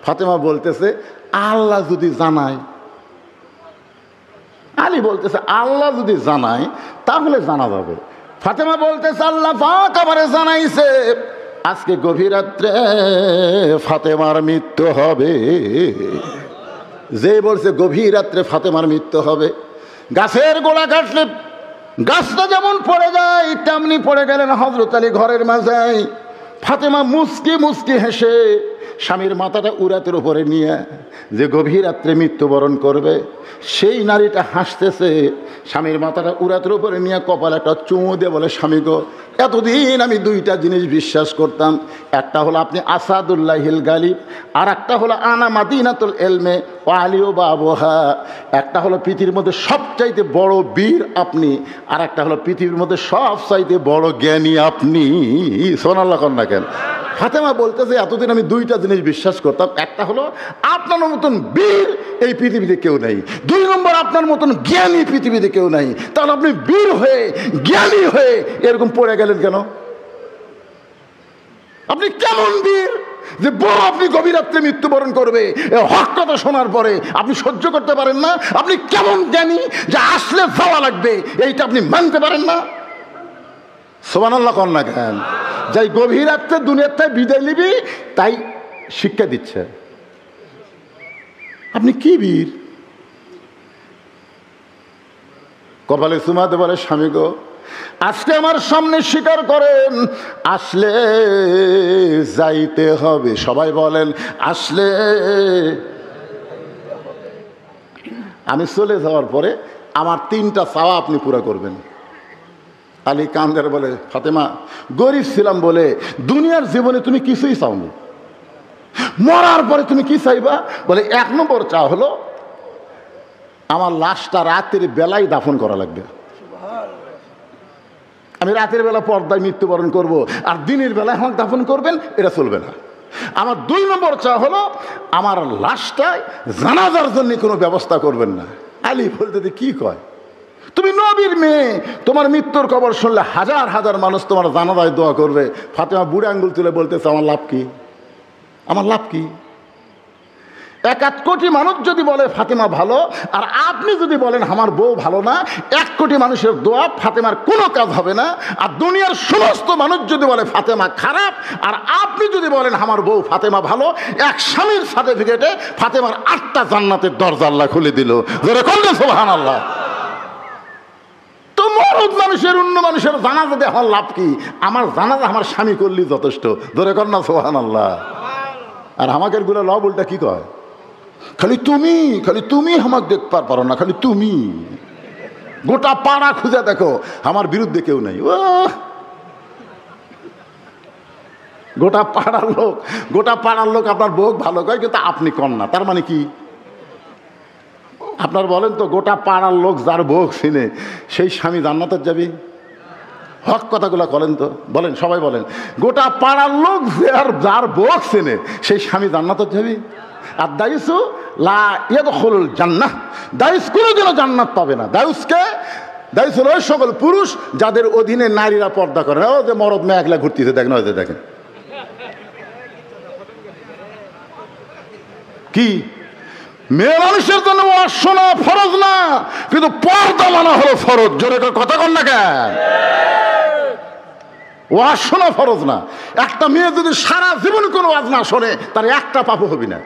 ফাতেমা বলতেছে, আল্লাহ যদি জানায়। আলী বলতেছে, আল্লাহ যদি জানায় তাহলে জানা যাবে। ফাতেমা বলতেছে, আল্লাহ পাক আমারে জানাইছে আজকে গভীর রাত্রে ফাতেমার মৃত্যু হবে। যে বলছে গভীর রাত্রে ফাতেমার মৃত্যু হবে, গাছের গোড়া কাটলে গাছটা যেমন পড়ে যায় তেমনি পড়ে গেলেন হযরত আলী ঘরের মাঝে। ফাতেমা মুস্কি মুস্কি হেসে স্বামীর মাথাটা উরাতের উপরে নিয়ে যে গভীর রাত্রে মৃত্যুবরণ করবে, সেই নারীটা হাসতেছে, স্বামীর মাথাটা উরাতের উপরে নিয়ে কপালে একটা চুমু দিয়ে বলে, স্বামী গো, এতদিন আমি দুইটা জিনিস বিশ্বাস করতাম, একটা হলো আপনি আসাদুল্লাহিল গালিব, আর একটা হলো আনা মাদিনাতুল এলমে ও আলিও বাবহা। একটা হলো পৃথিবীর মধ্যে সবচাইতে বড় বীর আপনি, আর একটা হলো পৃথিবীর মধ্যে সবচাইতে বড় জ্ঞানী আপনি। সোনাল্লাহ কন্যা কেন? ফাতেমা বলতেছে এতদিন আমি দুইটা জিনিস বিশ্বাস করতাম, একটা হলো আপনার মতন বীর এই পৃথিবীতে কেউ নেই, 2 নম্বর আপনার মতন জ্ঞানী পৃথিবীতে কেউ নাই। তাহলে আপনি বীর হয়ে জ্ঞানী হয়ে এরকম পড়ে গেলেন কেন? আপনি কেমন বীর যে বড় আপনি গভীর রাত্রে মৃত্যুবরণ করবে, হক কথা শোনার পরে আপনি সহ্য করতে পারেন না? আপনি কেমন জ্ঞানী যে আসলে যাওয়া লাগবে এইটা আপনি মানতে পারেন না? সুবহানাল্লাহ কন্যা কেন? যাই গভীর রাত্রে দুনিয়ার তাই বিদায় নিবি, তাই শিক্ষা দিচ্ছে। আপনি কি বীর? কপালে চুমাতে বলে, স্বামী গো, আজকে আমার সামনে স্বীকার করেন, আসলে যাইতে হবে। সবাই বলেন, আসলে। আমি চলে যাওয়ার পরে আমার 3টা চাওয়া আপনি পুরা করবেন। আলী কান্দের বলে, ফাতেমা, গরিব ছিলাম বলে দুনিয়ার জীবনে তুমি কিছুই চাওনি, মরার পরে তুমি কি চাইবা? বলে 1 নম্বর চা হলো আমার লাশটা রাতের বেলায় দাফন করা লাগবে। আমি রাতের বেলা পর্দায় মৃত্যুবরণ করব, আর দিনের বেলায় আমাকে দাফন করবেন, এটা চলবে না। আমার 2 নম্বর চা হলো আমার লাশটায় জানাজার জন্য কোনো ব্যবস্থা করবেন না। আলী বলতে কি কয়, তুমি নবীর মেয়ে, তোমার মৃত্যুর খবর শুনলে হাজার হাজার মানুষ তোমার জানাজায় দোয়া করবে। ফাতেমা বুড়ে আঙ্গুল তুলে বলতেছে, আমার লাভ কি? আমার লাভ কি? 1 কোটি মানুষ যদি বলে ফাতেমা ভালো, আর আপনি যদি বলেন আমার বউ ভালো না, 1 কোটি মানুষের দোয়া ফাতেমার কোনো কাজ হবে না। আর দুনিয়ার সমস্ত মানুষ যদি বলে ফাতেমা খারাপ, আর আপনি যদি বলেন আমার বউ ফাতেমা ভালো, এক স্বামীর সার্টিফিকেটে ফাতেমার 8টা জান্নাতের দরজা আল্লাহ খুলে দিল। জোরে বলুন সুবহানাল্লাহ। তো মরদ মানুষের, অন্য মানুষের জানাজা দিয়ে আমার লাভ কি? আমার জানাজা আমার স্বামী করলেই যথেষ্ট। জোরে কর না সুবহানাল্লাহ। আর আমাকে গুলো লব উল্টা কি কয়, খালি তুমি আমাকে দেখতে পারো না, খালি তুমি। গোটা পাড়া খুঁজে দেখো, আমার বিরুদ্ধে কেউ নাই। ও গোটা পাড়ার লোক আপনার বউ ভালো কয়, কিন্তু আপনি কন না, তার মানে কি? আপনার বলেন তো, গোটা পাড়ার লোক যার বউ চিনে সেই স্বামী জান্নাতে যাবে? হক কথাগুলো বলেন তো, বলেন, সবাই বলেন, গোটা পাড়ার লোক যার বউ চেনে সেই স্বামী জান্নাতে যাবে? আর দায়ুসু লা ইয়াদখুলুল জান্নাহ, দায়ুস কোনোদিনও জান্নাত পাবে না। দায়ুস হলো ওই সকল পুরুষ যাদের অধীনে নারীরা পর্দা করে। ও যে মরদ মেয়ে একলা ঘুরতেছে, দেখেন, ওই যে দেখেন কি, মেয়ে মানুষের জন্য ওয়াজ শোনা ফরজ না, কিন্তু পর্দা মানা হলো ফরজ। জোরে কথা কন না কেন? ওয়াজ শোনা ফরজ না। একটা মেয়ে যদি সারা জীবন কোনো ওয়াজ না শোনে, তার একটা পাপও হবে না।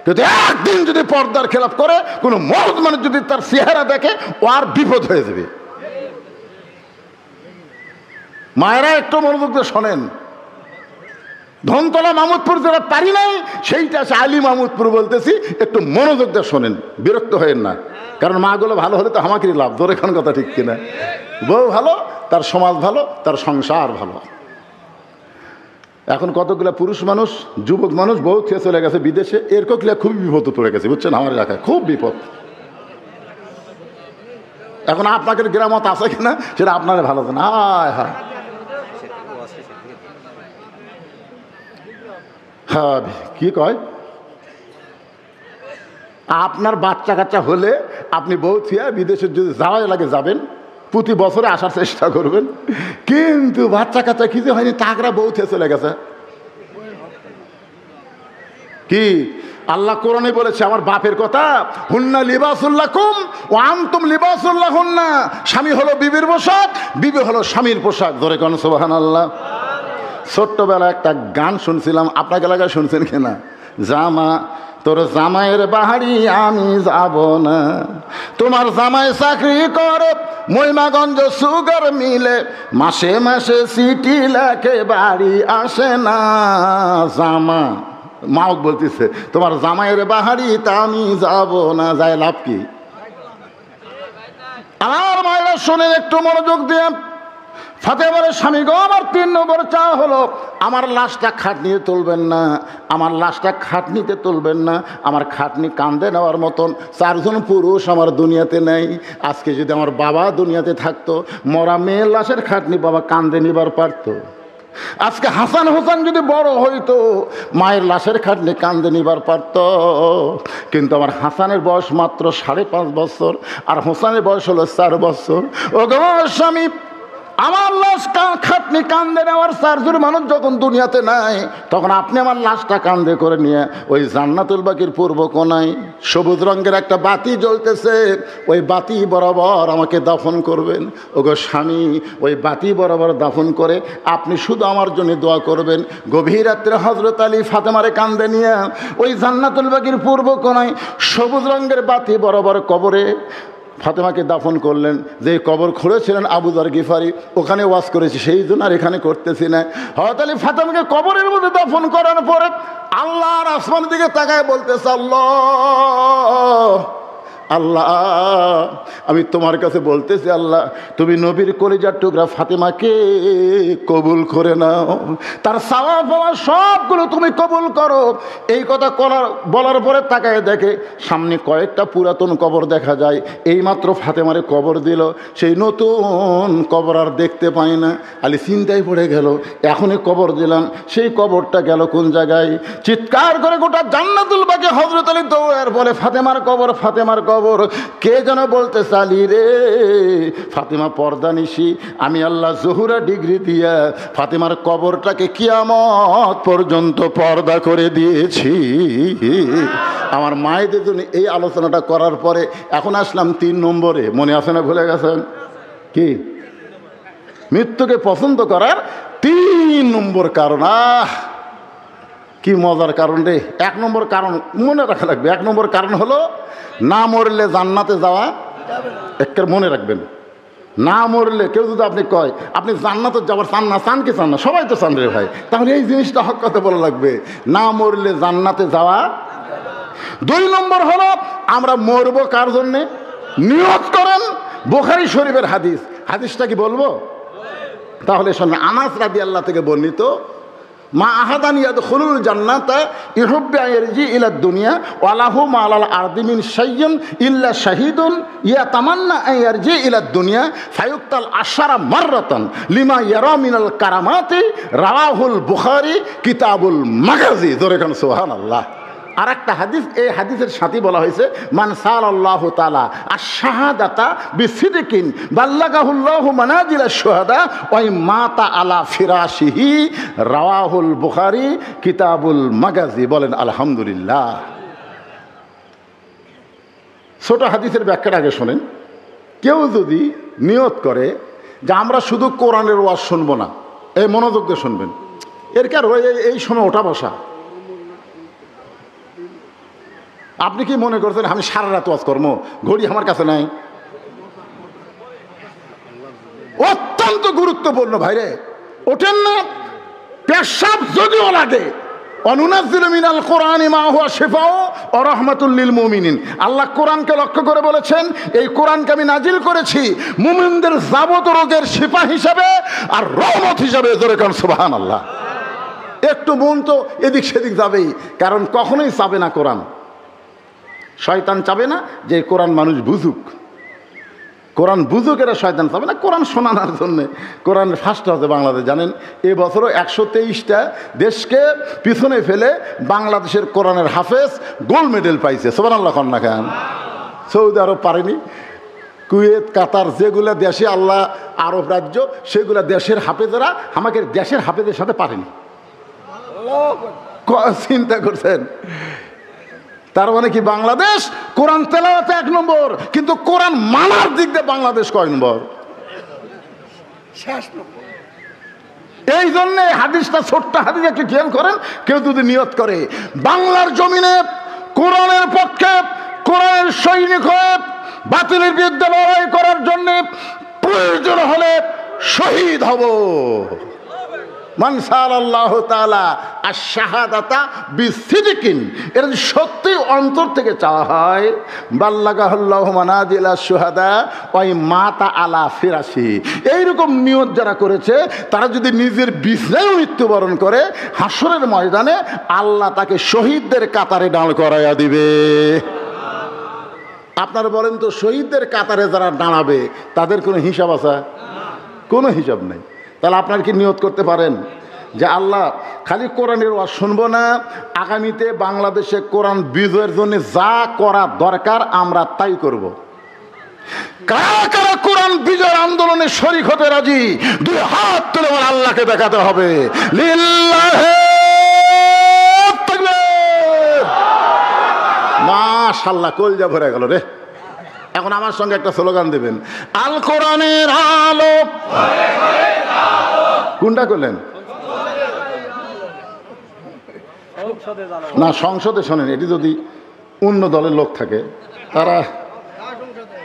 কিন্তু একদিন যদি পর্দার খেলাপ করে, কোনো মরদ মানুষ যদি তার চেহারা দেখে, ও আর বিপদ হয়ে যাবে। মায়েরা একটু মনোযোগ দিয়ে শোনেন। ধনতলা মাহমুদপুর যেটা পারি নাই, সেইটা আছে আলী মাহমুদপুর বলতেছি, একটু মনোযোগ দিয়ে শোনেন, বিরক্ত হয়েন না। কারণ মাগুলো ভালো হলে তো আমাকেই লাভ। ধরে খান কথা ঠিক কিনা? বউ ভালো, তার সমাজ ভালো, তার সংসার ভালো। এখন কতগুলো পুরুষ মানুষ, যুবক মানুষ বউ খেয়ে চলে গেছে বিদেশে, এর কোকলিয়া খুবই বিপদ পড়ে গেছে, বুঝছেন? আমার এলাকায় খুব বিপদ। এখন আপনাদের গ্রামত আছে কিনা সেটা আপনারা ভালো জানেন। হ্যাঁ, কি কয়, আপনার বাচ্চা কাচ্চা হলে আপনি বউ থিয়া বিদেশে যদি যাওয়া লাগে যাবেন, প্রতি বছরে আসার চেষ্টা করবেন। কিন্তু বাচ্চা কাচ্চা কিছু হয়নি, তাকরা বউ থিয়ে চলে গেছে। কি আল্লাহ কোরআনে বলেছে আমার বাপের কথা, হুন্না লিবাসুল্লাকুম ওয়া আনতুম লিবাসুল্লাহুন্না। স্বামী হলো বিবির পোশাক, বিবি হলো স্বামীর পোশাক। ধরে কোন সুবহানাল্লাহ। ছোট্টবেলা একটা গান শুনছিলাম, আপনাকে এলাকায় শুনছেন কিনা? জামা তোর জামাইয়ের বাহারি আমি যাব না, তোমার জামাই চাকরি করে মহিমাগঞ্জ সুগার মিলে, মাসে মাসে সিটি লেখে বাড়ি আসে না। জামা মাও বলতেছে তোমার জামাইয়ের বাহারি তা আমি যাব না, যায় লাভ কি? আমার মায়েরা শোনেন একটু মনোযোগ দিয়ে। ফাতেমার স্বামী গো, আমার 3 নম্বর চাওয়া হলো আমার লাশটা খাটনিতে তুলবেন না, আমার লাশটা খাটনিতে তুলবেন না। আমার খাটনি কান্দে নেওয়ার মতন 4 জন পুরুষ আমার দুনিয়াতে নেই। আজকে যদি আমার বাবা দুনিয়াতে থাকতো, মরা মেয়ের লাশের খাটনি বাবা কান্দে নিবার পারতো। আজকে হাসান হোসেন যদি বড় হইতো, মায়ের লাশের খাটনি কান্দে নিবার পারত। কিন্তু আমার হাসানের বয়স মাত্র 5.5 বছর, আর হোসেনের বয়স হলো 4 বছর। ও গো স্বামী, আমার লাশ খাটনি কান্দে নেওয়ার 4 জন মানুষ যখন দুনিয়াতে নাই, তখন আপনি আমার লাশটা কান্দে করে নিয়ে ওই জান্নাতুল বাকির পূর্ব কোনায় সবুজ রঙের একটা বাতি জ্বলতেছে, ওই বাতি বরাবর আমাকে দাফন করবেন। ওগো স্বামী, ওই বাতি বরাবর দাফন করে আপনি শুধু আমার জন্য দোয়া করবেন। গভীর রাত্রে হযরত আলী ফাতেমারে কান্দে নিয়ে ওই জান্নাতুল বাকির পূর্ব কোনায় সবুজ রঙের বাতি বরাবর কবরে ফাতেমাকে দাফন করলেন। যে কবর খুঁড়েছিলেন আবু যর গিফারি, ওখানে ওয়াজ করেছি, সেই জন্য আর এখানে করতেছি না। হযরত আলী ফাতেমাকে কবরের মধ্যে দাফন করার পরে আল্লাহর আসমানের দিকে তাকায় বলতেছে, আল্লাহ আল্লাহ, আমি তোমার কাছে বলতেছি, আল্লাহ তুমি নবীর কলিজার টুকরা ফাতেমাকে কবুল করে নাও, তার সওয়াব পাওয়া সবগুলো তুমি কবুল করো। এই কথা বলার পরে তাকায় দেখে সামনে কয়েকটা পুরাতন কবর দেখা যায়। এইমাত্র ফাতেমারে কবর দিল, সেই নতুন কবর আর দেখতে পাই না। আলী চিন্তায় পড়ে গেল, এখনই কবর দিলাম, সেই কবরটা গেল কোন জায়গায়? চিৎকার করে গোটা জান্নাতুল বাকি হযরত আলী দৌড়ায় বলে, ফাতেমার কবর, ফাতেমার কবর। কে যেন বলতে চালি রে, ফাতেমা পর্দা নিশি, আমি আল্লাহ জহুরা ডিগ্রি দিয়া ফাতেমার কবরটাকে কিয়ামত পর্যন্ত পর্দা করে দিয়েছি। আমার মায়েদের জন্য এই আলোচনাটা করার পরে এখন আসলাম 3 নম্বরে। মনে আছে না, ভুলে গেছেন? কি? মৃত্যুকে পছন্দ করার 3 নম্বর কারণ। কি মজার কারণ রে! 1 নম্বর কারণ মনে রাখা লাগবে। 1 নম্বর কারণ হলো না মরলে জান্নাতে যাওয়া। একটা মনে রাখবেন, না মরলে কেউ যদি আপনি কয় আপনি জান্নাতে যাওয়ার চান না, চান কি চান না? সবাই তো চান রে ভাই। তাহলে এই জিনিসটা হক কথা বলা লাগবে, না মরলে জান্নাতে যাওয়া। 2 নম্বর হলো আমরা মরবো কার জন্যে? নিয়ত করেন। বুখারী শরীফের হাদিস, হাদিসটা কি বলবো? তাহলে শোনেন, আনাস রাদিয়াল্লাহু থেকে বর্ণিত, মা আহাদান ইয়াদখুলুল জান্নাতা ইহুব্বু ইয়ারজি ইলা দুনিয়া ওয়া লাহু মা আলাল আরদি মিন শাইইন ইল্লা শাহীদুন ইয়াতামান্না আন ইয়ারজি ইলা দুনিয়া ফায়ুক্তাল আশারা মাররাতান লিমা ইয়ারা মিনাল কারামাতি। রাওয়াহুল বুখারী কিতাবুল মাগাজি। জোরে কান সুবহানাল্লাহ। আর একটা হাদিস, এই হাদিসের সাথে বলা হয়েছে, মান সাল্লাল্লাহু তাআলা আশ-শাহাদাতা বিসিদকিন বাল্লাগাহুল্লাহু মানাজিলাশ শুহাদা ওয়া মাতা আলা ফিরাশিহি। রাওয়াহুল বুখারী কিতাবুল মাগাজি। বলেন আলহামদুলিল্লাহ। ছোট হাদিসের ব্যাখ্যাটা আগে শোনেন। কেউ যদি নিয়ত করে যে আমরা শুধু কোরআনের ওয়াজ শুনবো না, এই মনোযোগ দিয়ে শুনবেন, এর কার এই সময় ওঠা বসা। আপনি কি মনে করছেন আমি সারা রাত ওয়াজ করবো? ঘড়ি আমার কাছে নাই। অত্যন্ত গুরুত্বপূর্ণ ভাইরে, ওঠেন না। পেশাব যদিও লাগে, অনুনাজ্জিলু মিনাল কোরআনি মা হুয়া শিফাউ ওয়া রাহমাতুল লিল মুমিনিন। আল্লাহ কোরআনকে লক্ষ্য করে বলেছেন, এই কোরআনকে আমি নাজিল করেছি মুমিনদের যাবতীয় রোগের শিফা হিসাবে আর রহমত হিসাবে। জোরে কান সুবহানাল্লাহ। একটু মন তো এদিক সেদিক যাবেই, কারণ কখনোই চাবে না কোরআন। শয়তান চাবে না যে কোরআন মানুষ বুঝুক, কোরআন বুঝুক, এরা শয়তান চাবে না। কোরআন শোনানোর জন্যে কোরআনের ফার্স্ট হচ্ছে বাংলাদেশ। জানেন, এবছরও 123টা দেশকে পিছনে ফেলে বাংলাদেশের কোরআনের হাফেজ গোল্ড মেডেল পাইছে। সুবহানাল্লাহ কন না কেন? সৌদি আরব পারেনি, কুয়েত, কাতার, যেগুলা দেশে আল্লাহ আরব রাজ্য, সেগুলা দেশের হাফেজেরা আমাদের দেশের হাফেজের সাথে পারেনি। চিন্তা করছেন? তার মানে কি বাংলাদেশ কোরআন তেলাওয়াতে 1 নম্বর, কিন্তু কোরআন মানার দিক দিয়ে বাংলাদেশ কয় নম্বর? এই জন্য হাদিসটা, ছোট্ট হাদিস একটু খেয়াল করেন। কেউ যদি নিয়ত করে বাংলার জমিনে কোরআনের পক্ষে, কোরআনের সৈনিক হয়ে বাতিলের বিরুদ্ধে লড়াই করার জন্য প্রয়োজন হলে শহীদ হব, মান সাআলাল্লাহু তাআলা আশ-শাহাদাতা বিসিদকিন, এর সত্যি অন্তর থেকে চাওয়া হয়, বাল্লাগাহুল্লাহু মানাজিলা শুহাদা ওয়াই মাতা আলা ফিরাশি। এইরকম নিয়ত যারা করেছে তারা যদি নিজের বিছানায় মৃত্যুবরণ করে, হাসরের ময়দানে আল্লাহ তাকে শহীদদের কাতারে দাঁড় করাইয়া দিবে। আপনারা বলেন তো, শহীদদের কাতারে যারা দাঁড়াবে তাদের কোনো হিসাব আছে? কোনো হিসাব নেই। তাহলে আপনারা কি নিয়ত করতে পারেন যে আল্লাহ খালি কোরআনের ওয়াজ শুনবো না, আগামীতে বাংলাদেশে কোরআন বিজয়ের জন্য যা করা দরকার আমরা তাই করব? কারা কারা কোরআন বিজয়ের আন্দোলনে শরীক হতে রাজি? দুই হাত তুলে আমার আল্লাহকে দেখাতে হবে। লিল্লাহি তাকবীর। মাশাআল্লাহ, কলজা ভরে গেল রে। এখন আমার সঙ্গে একটা স্লোগান দেবেন, আল কোরআনের আলো। কোনটা করলেন না? সংসদে শোনেন, এটি যদি অন্য দলের লোক থাকে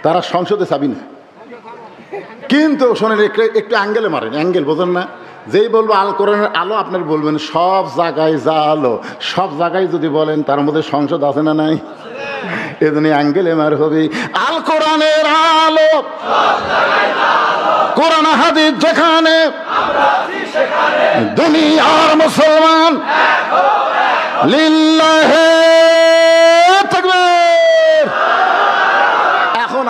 তারা সংসদে চাবি না, কিন্তু শোনেন একটু অ্যাঙ্গেলে মারেন, অ্যাঙ্গেল বোঝেন না? যেই বলবো আল কোরআনের আলো, আপনার বলবেন সব জায়গায় যা আলো, সব জায়গায় যদি বলেন তার মধ্যে সংসদ আছে না নাই? এজন্য অ্যাঙ্গেলে মার হবে। আল কোরআনের আলো, কোরআন হাদিস যেখানে, দুনিয়ার মুসলমান লিল্লাহি তাকবীর। এখন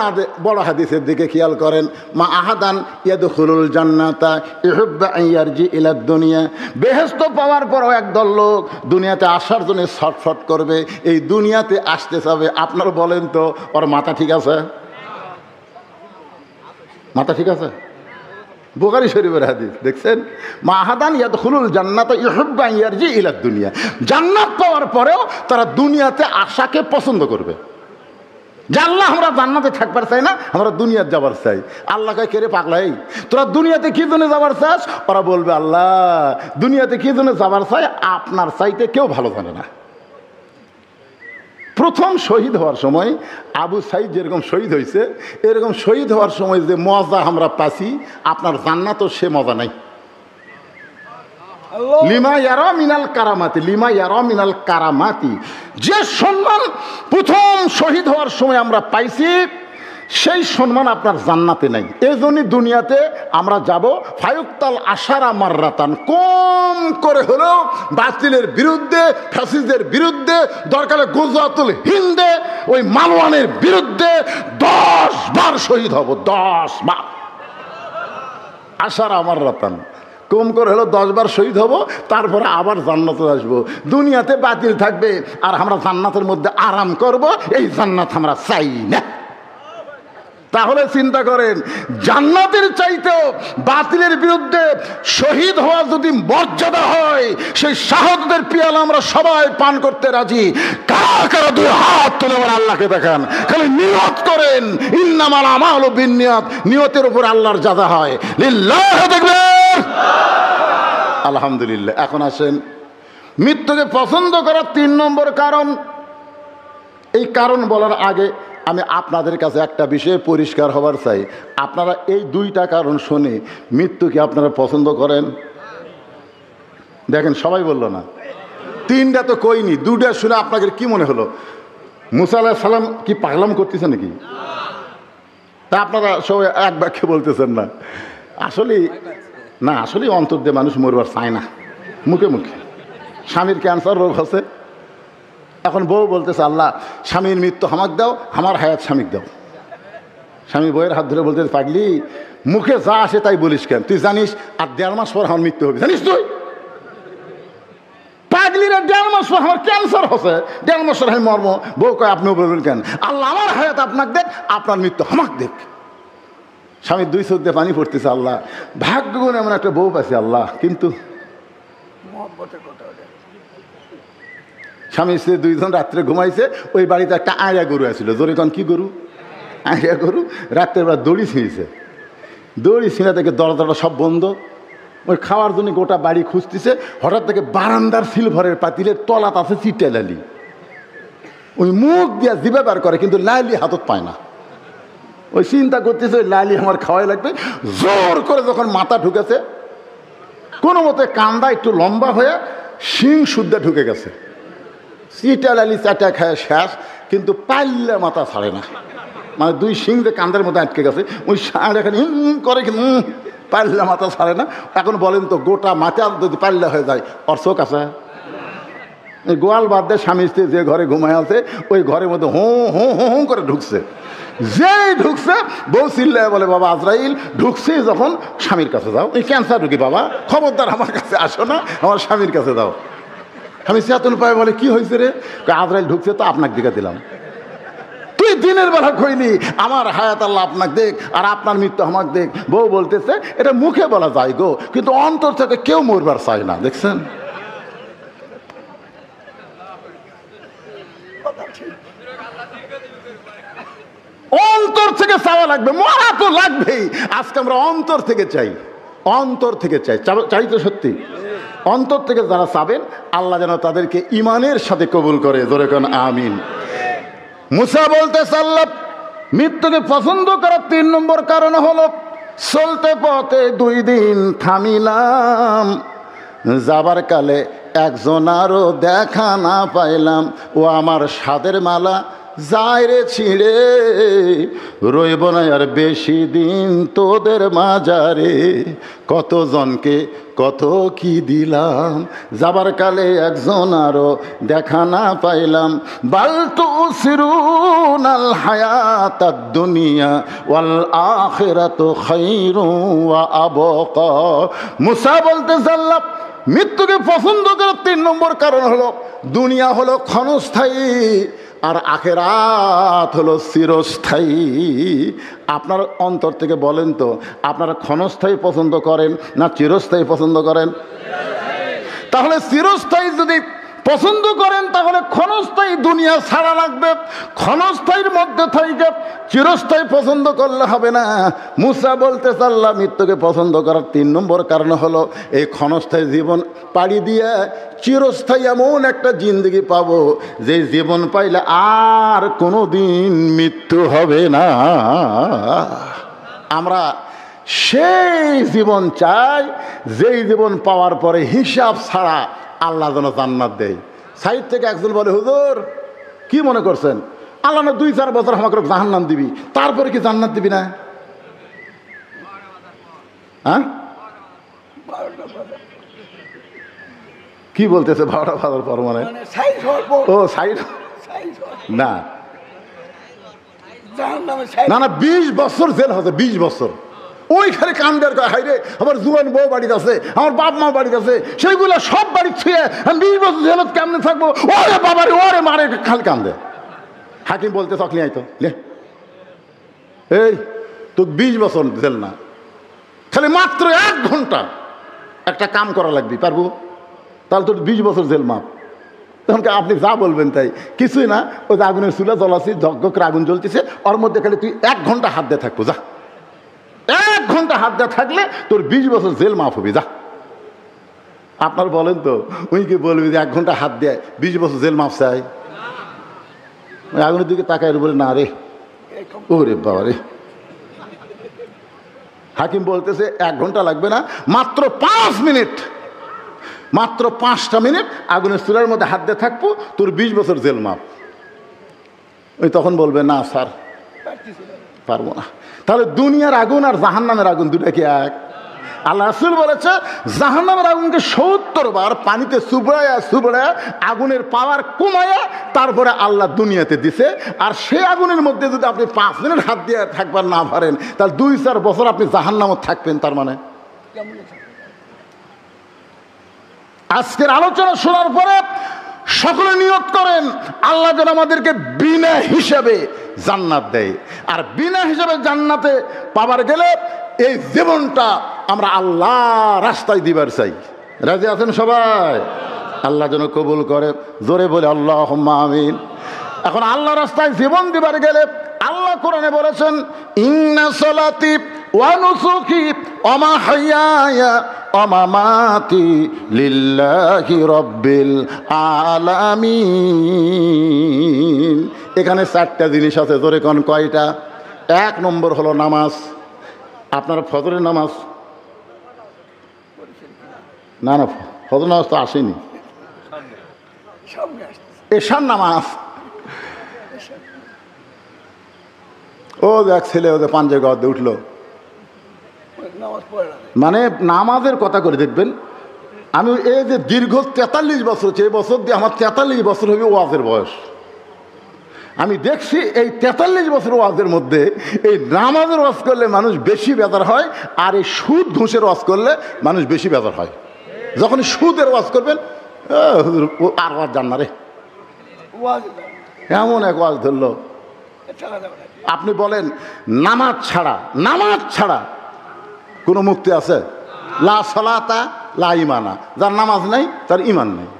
বড় হাদিসের দিকে খেয়াল করেন, মা আহাদান ইয়াদখুলুল জান্নাতা ইউহিব্বু আন ইয়ারজি ইলা দুনিয়া। বেহেশত পাওয়ার পরও একদল লোক দুনিয়াতে আসার জন্য ছটফট করবে, এই দুনিয়াতে আসতে চাবে। আপনারা বলেন তো, ওর মাথা ঠিক আছে? মাথা ঠিক আছে? বুখারী শরীফের হাদিস দেখছেন, মা আহাদান ইয়াদখুলুল জান্নাতা ইউহিব্বু আন ইয়ারজি ইলা দুনিয়া। জান্নাত পাওয়ার পরেও তারা দুনিয়াতে আসাকে পছন্দ করবে। যে আল্লাহ আমরা জান্নাতে থাকবার চাই না, আমরা দুনিয়াতে যাবার চাই। আল্লাহকে কেড়ে পাগলাই, তোরা দুনিয়াতে কি জন্য যাবার চাস? ওরা বলবে আল্লাহ দুনিয়াতে কি জন্য যাবার চাই আপনার চাইতে কেউ ভালো জানে না। প্রথম শহীদ হওয়ার সময় আবু সাইদ যেরকম শহীদ হয়েছে, এরকম শহীদ হওয়ার সময় যে মজা আমরা পাচ্ছি, আপনার জান্নাতও সে মজা নাই। লিমা ইয়ারা মিনাল কারামাতি, লিমা ইয়ারা মিনাল কারামাতি, যে সম্মান প্রথম শহীদ হওয়ার সময় আমরা পাইছি, সেই সম্মান আপনার জান্নাতে নাই। এই জন্যই দুনিয়াতে আমরা যাব ফায়ুক্তাল আশারা মাররাতান, কম করে হলেও বাতিলের বিরুদ্ধে, ফ্যাসিস্টদের বিরুদ্ধে, দরকারে গুজরাতুল হিন্দে ওই মালওয়ানের বিরুদ্ধে 10 বার শহীদ হব। 10 বার আশারা মাররাতান, কম করে হলো 10 বার শহীদ হব, তারপরে আবার জান্নাতে আসবো। দুনিয়াতে বাতিল থাকবে আর আমরা জান্নাতের মধ্যে আরাম করব, এই জান্নাত আমরা চাই না। তাহলে চিন্তা করেন, জান্নাতের চাইতেও বাতিলের বিরুদ্ধে শহীদ হওয়া যদি মর্যাদা হয়, সেই শাহাদাতের পিয়ালা আমরা সবাই পান করতে রাজি। কারা কারা দুই হাত তুলে আমার আল্লাহকে দেখান, খালি নিয়ত করেন, ইন্নামাল আমালু বিন্নিয়াত, নিয়তের উপর আল্লাহর জাযা হয়। লিল্লাহি তাকবীর, আলহামদুলিল্লাহ। এখন আসেন মৃত্যুকে পছন্দ করার 3 নম্বর কারণ। এই কারণ বলার আগে আমি আপনাদের কাছে একটা বিষয়ে পরিষ্কার হবার চাই, আপনারা এই 2টা কারণ শুনে মৃত্যুকে আপনারা পছন্দ করেন? দেখেন সবাই বলল না, 3টা তো কইনি, 2টা শুনে আপনাদের কি মনে হলো? মুসা আলাইহিস সালাম কি পাগলাম করতেছে নাকি? তা আপনারা সবাই এক বাক্যে বলতেছেন না। আসলেই না, আসলেই অন্তর দিয়ে মানুষ মরবার চায় না, মুখে মুখে। স্বামীর ক্যান্সার রোগ আছে, এখন বউ বলতেছে আল্লাহ স্বামীর মৃত্যু আমাকে দাও, আমার হায়াত স্বামীকে দাও। স্বামী বউয়ের হাত ধরে বলতে, পাগলি মুখে যা আসে তাই বলিস কেন? তুই জানিস আর 1.5 মাস পর আমার মৃত্যু হবে, জানিস তুই? পাগলির 1.5 মাস পর আমার ক্যান্সার হচ্ছে, 1.5 মাস পর আমি মর্ম। বউ কয় আপনিও বলবেন কেন? আল্লাহ আমার হায়াত আপনাকে দেখ, আপনার মৃত্যু আমাকে দেখ। স্বামীর 2 চোখ দিয়ে পানি পড়তেছে, আল্লাহ ভাগ্য গুণ এমন একটা বউ পাইছে আল্লাহ। কিন্তু স্বামী স্ত্রী 2 জন রাত্রে ঘুমাইছে, ওই বাড়িতে একটা আড়িয়া গরু আছিল। জোরে কন কি গরু? আড়িয়া গরু। রাত্রের বেলা দড়ি ছিঁড়েছে, দড়ি ছিঁড়া থেকে দরজাটা সব বন্ধ। ওই খাওয়ার জন্য গোটা বাড়ি খুঁজতেছে, হঠাৎ থেকে বারান্দার সিলভারের পাতিলের তলাত আছে চিটে লালি। ওই মুখ দিয়া জিভে বার করে, কিন্তু লালি হাতত পায় না। ওই চিন্তা করতেছে ওই লালি আমার খাওয়াই লাগবে। জোর করে যখন মাথা ঢুকেছে, কোনো মতে কান্দা একটু লম্বা হয়ে শিং শুদ্ধা ঢুকে গেছে, চিটালালি চাটা খায় শেষ, কিন্তু পাল্লা মাথা ছাড়ে না, মানে দুই শিং যে কান্দার মধ্যে আটকে গেছে, ওই ষাঁড় এখানে করে কিন্তু পাল্লা মাথা ছাড়ে না। এখন বলেন তো গোটা মাথা যদি পাল্লা হয়ে যায় ওর চোখ আছে? গোয়াল বাদ দিয়ে স্বামী স্ত্রী যে ঘরে ঘুমায় আছে ওই ঘরের মধ্যে হোঁ হোঁ হোঁ হোঁ করে ঢুকছে, যেই ঢুকছে বউ চিল্লায় বলে বাবা আজরাইল ঢুকছে, যখন স্বামীর কাছে যাও, এই ক্যান্সার ঢুকি বাবা, খবরদার আমার কাছে আসো না, আমার স্বামীর কাছে যাও। স্বামী চেতন পায় বলে কি হয়েছে রে? আজরাইল ঢুকছে তো আপনাকে দিকে দিলাম। তুই দিনের বেলা কইলি আমার হায়াত আল্লাহ আপনাকে দেখ আর আপনার মৃত্যু আমাকে দেখ। বউ বলতেছে এটা মুখে বলা যায় গো, কিন্তু অন্তর থেকে কেউ মরবার চায় না। দেখছেন? অন্তর থেকে চাওয়া লাগবে, মরা তো লাগবেই। আজকে আমরা অন্তর থেকে চাই, অন্তর থেকে চাই, চাই তো সত্যি। অন্তর থেকে যারা চাবেন আল্লাহ যেন তাদেরকে ইমানের সাথে কবুল করে, জোরে কোন আমিন। মুসা বলতেছে আল্লাহ মৃত্যুকে পছন্দ করার 3 নম্বর কারণ হলো চলতে পথে 2 দিন থামিলাম, যাবার কালে একজন আরো দেখা না পাইলাম, ও আমার সাদের মালা যায় রে ছিঁড়ে, রইব না আর বেশি দিন তোদের মাজারে, কতজনকে কত কি দিলাম, যাবার কালে একজন আরো দেখা না পাইলাম, বালতু সিরুনাল হায়াতাদ দুনিয়া ওয়াল আখিরাতু খায়রুন ওয়া আবকা। মুসা বলতে আল্লাহ মৃত্যুকে পছন্দ করার 3 নম্বর কারণ হলো দুনিয়া হলো ক্ষণস্থায়ী আর আখেরাত হলো চিরস্থায়ী। আপনার অন্তর থেকে বলেন তো আপনারা ক্ষণস্থায়ী পছন্দ করেন না চিরস্থায়ী পছন্দ করেন? তাহলে চিরস্থায়ী যদি পছন্দ করেন তাহলে ক্ষণস্থায়ী দুনিয়া ছাড়া লাগবে, ক্ষণস্থায়ীর মধ্যে থেকে চিরস্থায়ী পছন্দ করলে হবে না। মুসা বলতে আল্লাহ মৃত্যুকে পছন্দ করার 3 নম্বর কারণ হলো এই ক্ষণস্থায়ী জীবন পাড়ি দিয়ে চিরস্থায়ী এমন একটা জিন্দগি পাবো যে জীবন পাইলে আর কোনো দিন মৃত্যু হবে না। আমরা সেই জীবন চাই যেই জীবন পাওয়ার পরে হিসাব ছাড়া আল্লাহ যেন জান্নাত দেয়। সাইড থেকে একজন বলে হুজুর কি মনে করছেন আল্লাহ না 2-4 বছর আমাকে জাহান্নাম দিবি, তারপরে কি জান্নাত দিবি না? হ্যাঁ কি বলতেছে 12টা বাজার পর মানে ও সাইড না না না 20 বছর জেল হবে, 20 বছর। ওইখানে কান্দার হাই রে আমার জুয়ান বউ বাড়িতে আছে, আমার বাপ মা বাড়িতে আছে, সেইগুলো সব বাড়ি ছুঁয়ে আমি 20 বছর জেলত কেমনে থাকবো? ওরে বাবারে ওরে মারে খালি কান্দে। হাকিম বলতে তখনই আইতো লে এই তো 20 বছর জেল না, খালি মাত্র 1 ঘন্টা একটা কাম করা লাগবে, পারবো? তাহলে তোর 20 বছর জেল মাপ। তখন আপনি যা বলবেন তাই, কিছুই না, ওই আগুনের চুলা জ্বলাচ্ছি, যজ্ঞ করে আগুন জ্বলতেছে, ওর মধ্যে খালি তুই 1 ঘন্টা হাত দিয়ে থাকবো, যা 1 ঘন্টা হাত দিয়ে থাকলে তোর 20 বছর জেল মাফ হবে, যা। আপনার বলেন তো উনি কি বলবি যে 1 ঘন্টা হাত দেয় 20 বছর জেল মাফ চাই? ওই আগুনের দিকে তাকায় বলে না রে ওরে বাবা রে। হাকিম বলতেছে 1 ঘন্টা লাগবে না, মাত্র 5 মিনিট, মাত্র 5টা মিনিট আগুনের চুলার মধ্যে হাত দিয়ে থাকবো, তোর 20 বছর জেল মাপ। ওই তখন বলবে না স্যার পারবো না। তাহলে দুনিয়ার আগুন আর জাহান্নামের আগুন দুটা কি এক? আল্লাহ রাসূল বলেছে জাহান্নামের আগুনকে 70 বার পানিতে চুবড়ায়া চুবড়ায়া আগুনের পাওয়ার কমায়া তারপরে আল্লাহ দুনিয়াতে দিছে। আর সেই আগুনের মধ্যে যদি আপনি 5 মিনিট হাত দিয়ে থাকবার না পারেন তাহলে 2-4 বছর আপনি জাহান্নামে থাকবেন। তার মানে আজকের আলোচনা শোনার পরে সকলে নিয়ত করেন আল্লাহ যেন আমাদেরকে বিনা হিসাবে জান্নাত দেয়। আর বিনা হিসাবে জান্নাতে পাবার গেলে এই জীবনটা আমরা আল্লাহ রাস্তায় দিবার চাই। রাজি আছেন সবাই? আল্লাহ যেন কবুল করে, জোরে বলে আল্লাহুম্মা আমিন। এখন আল্লাহ রাস্তায় জীবন দিবার গেলে আল্লাহ কোরআনে বলেছেন ইন্না সলাতি ওয়া নুসুকি ওয়া মাহইয়ায়া ওয়া মামাতি লিল্লাহি রাব্বিল আলামিন। এখানে 4টা জিনিস আছে, জোরে কোন কয়টা? 1 নম্বর হলো নামাজ। আপনার ফজরের নামাজ না না, ফজর নামাজ তো আসেনি, এশার নামাজ। ও দেখ ছেলে ওদের পাঞ্জে গর্দে উঠলো, মানে নামাজের কথা করে দেখবেন। আমি এই যে দীর্ঘ 43 বছর, এই বছর দিয়ে আমার 43 বছর হবে ওয়াজের বয়স। আমি দেখছি এই 43 বছর ওয়াজের মধ্যে এই নামাজের ওয়াজ করলে মানুষ বেশি বেজার হয়, আর এই সুদ ঘুষের ওয়াজ করলে মানুষ বেশি বেজার হয়। যখন সুদের ওয়াজ করবেন আর ওয়াজ জান না রে, এমন এক ওয়াজ ধরলো। আপনি বলেন নামাজ ছাড়া কোনো মুক্তি আছে? লা সালাতা লা ইমানা, যার নামাজ নাই তার ইমান নেই।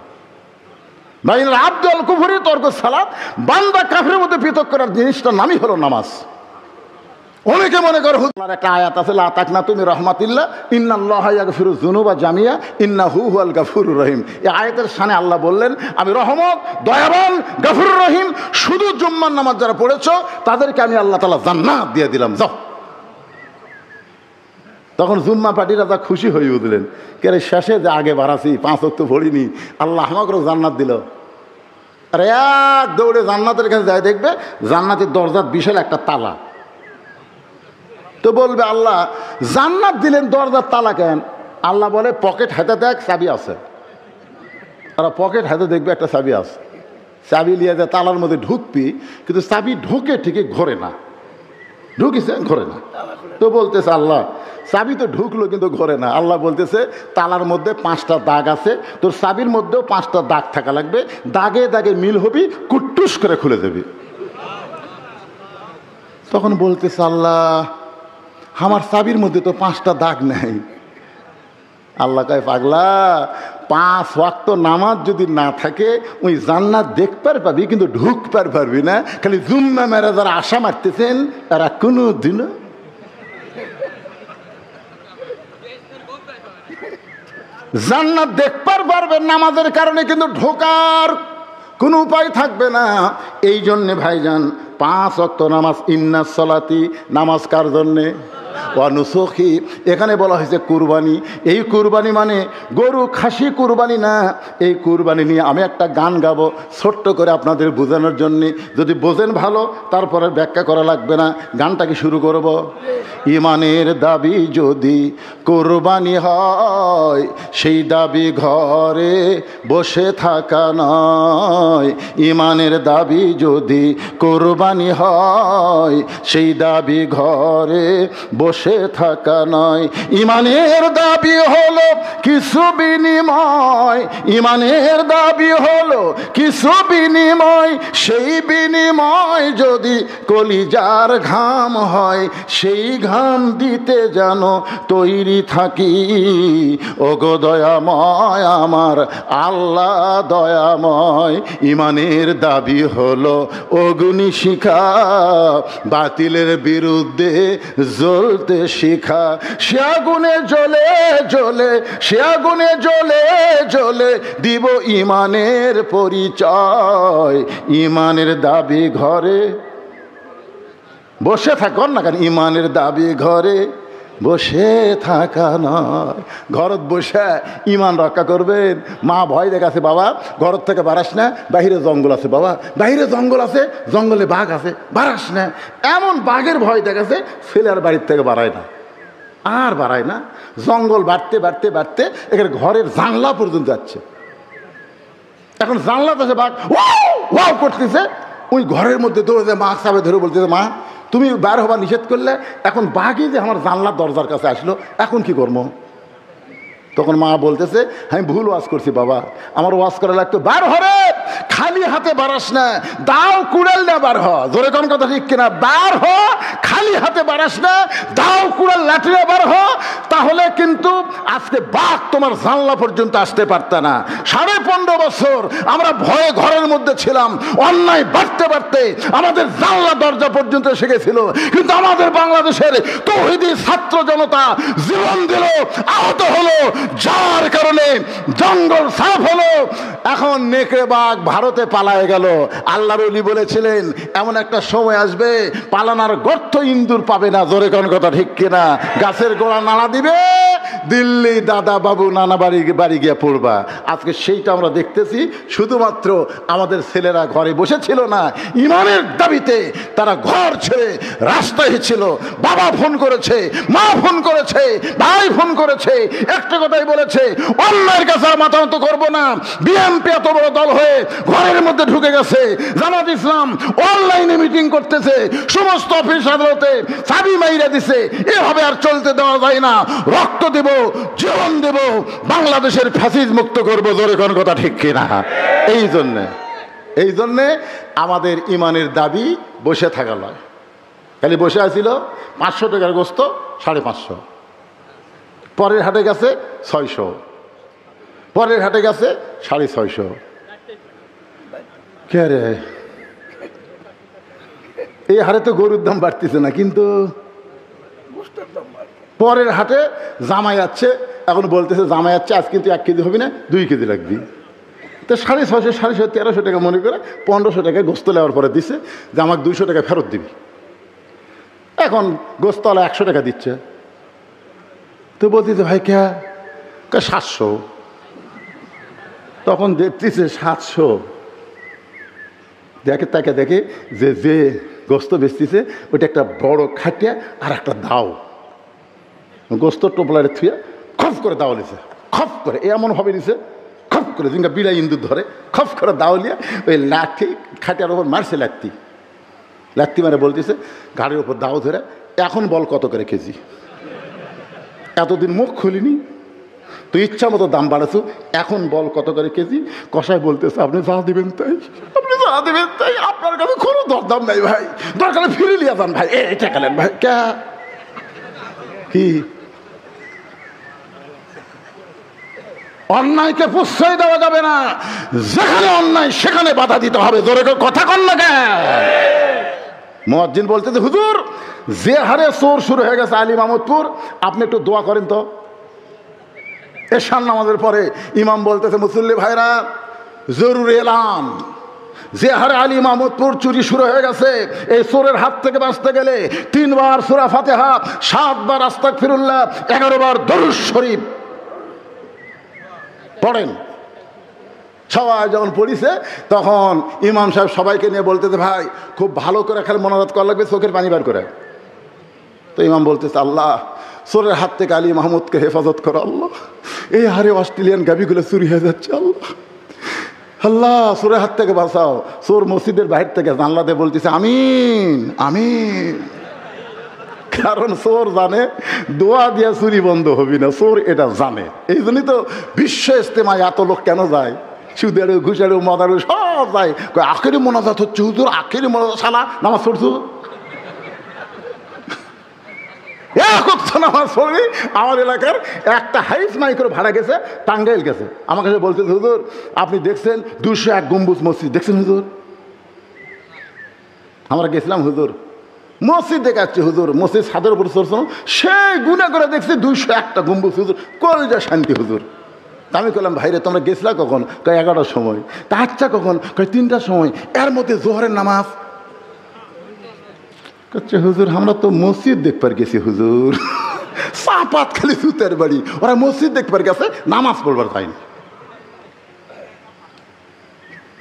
বাইনাল আবদি ওয়াল কুফরি তরকুস সালাত, বান্দা কাফেরের মধ্যে পৃথক করার জিনিসটার নামই হলো নামাজ। অনেকে মনে করে হুজুর একটা আয়াত আছে, লা তাকনাতু মির রাহমাতিল্লাহ ইন্নাল্লাহা ইয়াগফিরুয যুনুবা জামিয়া ইন্নাহু হুয়াল গাফুরুর রহিম। এই আয়াতের শানে আল্লাহ বললেন, আমি রহমত, দয়াবান, গাফুরুর রহিম। শুধু জুম্মার নামাজ যারা পড়েছো তাদেরকে আমি আল্লাহ তাআলা জান্নাত দিয়ে দিলাম, যাও। তখন জুম্মা পার্টিরা যা খুশি হয়ে উঠলেন, কে শেষে যে আগে বাড়াছি 5 ওয়াক্ত পড়িনি, আল্লাহ আমাকেও জান্নাত দিল। আর এক দৌড়ে জান্নাতের কাছে যায়, দেখবে জান্নাতের দরজার বিশাল একটা তালা। তো বলবে আল্লাহ জান্নাত দিলেন, দরজার তালা কেন? আল্লাহ বলে পকেট হাতে দেখ, চাবি আছে। তারা পকেট হাতে দেখবে একটা চাবি আছে, চাবি নিয়ে যায় তালার মধ্যে ঢুকবি, কিন্তু চাবি ঢুকে ঠিকই ঘোরে না, ঢুকিছে ঘোরে না। তো বলতেছে আল্লাহ চাবি তো ঢুকলো কিন্তু ঘোরে না। আল্লাহ বলতেছে তালার মধ্যে 5টা দাগ আছে, তোর চাবির মধ্যেও 5টা দাগ থাকা লাগবে, দাগে দাগে মিল হবি, কুট্টুস করে খুলে দেবি। তখন বলতেছে আল্লাহ আমার চাবির মধ্যে তো 5টা দাগ নাই। আল্লাহ কয় পাগলা, 5 ওয়াক্ত নামাজ যদি না থাকে ওই জান্নাত দেখতে পারবি কিন্তু ঢুকতে পারবি না। খালি জুম্মা মেরে যারা আশা মারতেছেন তারা কোনো দিনও জান্নাত দেখতে পারবেন নামাজের কারণে, কিন্তু ঢোকার কোনো উপায় থাকবে না। এই জন্যে ভাইজান 5 ওয়াক্ত নামাজ, ইন্নাস সালাতি, নামাজ কার জন্যে? ওয়ানুসুখি, এখানে বলা হয়েছে কুরবানি। এই কুরবানি মানে গরু খাসি কুরবানি না। এই কুরবানি নিয়ে আমি একটা গান গাবো ছোট্ট করে আপনাদের বোঝানোর জন্যে। যদি বোঝেন ভালো, তারপরে ব্যাখ্যা করা লাগবে না। গানটাকে শুরু করব। ইমানের দাবি যদি কুরবানি হয়, সেই দাবি ঘরে বসে থাকা নয়। ইমানের দাবি যদি কুরবানি হয়, সেই দাবি ঘরে বসে থাকা নয়। ইমানের দাবি হলো কিছু বিনিময়, ইমানের দাবি হলো কিছু বিনিময়। সেই বিনিময় যদি কলিজার ঘাম হয়, সেই ঘাম দিতে যেন তৈরি থাকি। ওগো দয়াময় আমার আল্লাহ দয়াময়। ইমানের দাবি হলো অগ্নিশিখা, বাতিলের বিরুদ্ধে জ্বলতে শিখা। সে আগুনে জ্বলে জ্বলে, সে আগুনে জ্বলে জ্বলে দিব ইমানের পরিচয়। ইমানের দাবি ঘরে বসে থাকুন না কেন? ইমানের দাবি ঘরে বসে থাকা নয়। ঘরত বসে ইমান রক্ষা করবেন। মা ভয় দেখাছে, বাবা ঘর থেকে বাড়াস না, বাহিরে জঙ্গল আছে। বাবা বাহিরে জঙ্গল আছে, জঙ্গলে বাঘ আছে, বাড়াস না। এমন বাঘের ভয় দেখাছে, ছেলে আর বাড়ির থেকে বাড়ায় না, আর বাড়ায় না। জঙ্গল বাড়তে বাড়তে বাড়তে এখানে ঘরের জানলা পর্যন্ত যাচ্ছে। এখন জানলাতে আছে বাঘ ওয়াও করতেছে, ওই ঘরের মধ্যে দৌড়ে মা সাবে ধরে বলতেছে, মা তুমি বার হবার নিষেধ করলে, এখন বাঘই যে আমার জানলার দরজার কাছে আসলো, এখন কি করবো? তখন মা বলতেছে, আমি ভুল ওয়াজ করছি বাবা, আমার ওয়াজ করা লাগতো বার হরে, খালি হাতে বাড়াস না, দাও কুড়াল না বার হ। জোরে কোন কথা ঠিক কিনা? বার হ, খালি হাতে বাড়াস না, দাও কুড়াল লাঠিয়ে বার হ। তাহলে কিন্তু আজকে বাঘ তোমার জানলা পর্যন্ত আসতে পারত না। 15.5 বছর আমরা ভয়ে ঘরের মধ্যে ছিলাম, অন্যায় বাড়তে বাড়তে আমাদের জানলা দরজা পর্যন্ত এসে গেছিল, কিন্তু আমাদের বাংলাদেশের তৌহিদি ছাত্র জনতা জীবন দিল, আহত হলো, যার কারণে জঙ্গল সাফ হলো। এখন নেকড়ে বাঘ ভারতে পালায় গেল। আল্লাহর ওলি বলেছিলেন এমন একটা সময় আসবে পালানার গর্ত ইন্দুর পাবে না। জোরে কোন কথা ঠিক কিনা? গাছের গোড়া নাড়া দিবে, দিল্লি দাদা বাবু নানা বাড়ি গিয়ে পড়বা। আজকে সেইটা আমরা দেখতেছি। শুধুমাত্র আমাদের ছেলেরা ঘরে বসেছিল না, ইমানের দাবিতে তারা ঘর ছেড়ে রাস্তায় ছিল। বাবা ফোন করেছে, মা ফোন করেছে, ভাই ফোন করেছে, একটা কথাই বলেছে, অন্যায়ের কাছে আর মাথা নত করবো না। বিএনপি এত বড় দল হয়ে ঘরের মধ্যে ঢুকে গেছে, জামাত ইসলাম অনলাইনে মিটিং করতেছে, সমস্ত অফিস আদালতে চাবি মাইরা দিছে। এভাবে আর চলতে দেওয়া যায় না। রক্ত দেব, জীবন দেব, বাংলাদেশের ফ্যাসিজ মুক্ত করবো। জোরে কোন কথা ঠিক কিনা? এই জন্যে আমাদের ইমানের দাবি বসে থাকা নয়। খালি বসে আছিল 500 টাকার গোস্ত 550, পরের হাটে গেছে 600, পরের হাটে গেছে 650। কে রে, এই হারে তো গরুর দাম বাড়তেছে না, কিন্তু পরের হাটে জামাই যাচ্ছে, এখন বলতেছে জামাই যাচ্ছে আজ কিন্তু 1 কেজি হবে না, 2 কেজি লাগবে। তো 650, 650, 1300 টাকা মনে করে 1500 টাকা গোস্ত নেওয়ার পরে দিছে যে আমাকে 200 টাকা ফেরত দিবি। এখন গোস্তওয়ালা 100 টাকা দিচ্ছে। তো বলতেছে ভাই কে? 700। তখন দেখতেছে 700। তাকে দেখে যে গোস্ত বেচতেছে ওইটা একটা বড় খাটিয়া আর একটা দাও। গোস্ত টোপলারে থুয়ে খপ করে দাও নিছে, খপ করে এমনভাবে নিছে, খপ করে জিঙ্গা বিড়া ইন্দুর ধরে খপ করে দাও নিয়ে ওই লাঠি খাটিয়ার ওপর মারছে। লাত্তি মারে বলতেছে গাড়ির ওপর দাও ধরে, এখন বল কত করে কেজি? এতদিন মুখ খুলিনি, তুই ইচ্ছা মতো দাম বাড়াছো, এখন বল কত করে কেজি? কষায় বলতেছে আপনি যা দিবেন তাই, আপনি যা দিবেন তাই, আপনার কাছে কোনো দরদাম নাই ভাই, দরকারে ফিরে লিয়া যান ভাই, এটা গেলেন ভাই। কি অন্যায়কে প্রশ্রয় দেওয়া যাবে না, যেখানে অন্যায় সেখানে বাধা দিতে হবে। জোরে কথা কন না কেন? মুয়াজ্জিন বলতেছে হুজুর যে হারে চোর শুরু হয়ে গেছে আলী মাহমুদপুর, আপনি একটু দোয়া করেন তো। এশার নামাজের পরে ইমাম বলতেছে মুসল্লি ভাইরা জরুরি এলান, যে হারে আলী মাহমুদপুর চুরি শুরু হয়ে গেছে, এই চোরের হাত থেকে বাঁচতে গেলে 3 বার সূরা ফাতিহা, 7 বার আস্তাগফিরুল্লাহ, 11 বার দরুদ শরীফ পড়েন। সবাই যখন পড়িছে তখন ইমাম সাহেব সবাইকে নিয়ে বলতেছে ভাই খুব ভালো করে খালি মোনাজাত করা লাগবে, চোখের পানি বার করে। তো ইমাম বলতেছে আল্লাহ চোরের হাত থেকে আলী মাহমুদকে হেফাজত করো আল্লাহ, এই হারে অস্ট্রেলিয়ান গাভিগুলো চুরি হয়ে যাচ্ছে আল্লাহ, আল্লাহ চোরের হাত থেকে বাঁচাও। চোর মসজিদের বাহির থেকে জানলাতে বলতেছে আমিন আমিন, কারণ চোর জানে দোয়া দিয়া চুরি বন্ধ হবি না, চোর এটা জানে। এই জন্যই তো বিশ্ব ইজতেমায় এত লোক কেন যায়, সুদেরও ঘুষেরও মদারও সব যায়। আখেরি মোনাজাত হচ্ছে হুজুর, আখেরি মোনাজাত, সালা নামাজ পড়ছো? নামাজ পড়বি। আমার এলাকার একটা হাইস মাইক্রো ভাড়া গেছে, টাঙ্গাইল গেছে, আমার কাছে বলতে হুজুর আপনি দেখছেন 201 গম্বুজ মসজিদ দেখছেন হুজুর? আমরা গেছিলাম হুজুর, মসজিদ দেখাচ্ছে হুজুর, মসজিদ ছাদের উপর চড়ছো, সেই গুণা করে দেখছি 201টা গম্বুজ হুজুর, কলজা শান্তি হুজুর। আমি বললাম ভাইরে তোমরা গেছিলা কখন? 11টার সময়। তা আচ্ছা কখন? 3টার সময়। এর মধ্যে জোহরের নামাজ। হুজুর আমরা তো মসজিদ দেখবার গেছি হুজুর, চাপাত খালি সুতের বাড়ি, ওরা মসজিদ দেখবার গেছে, নামাজ পড়বার যায়নি।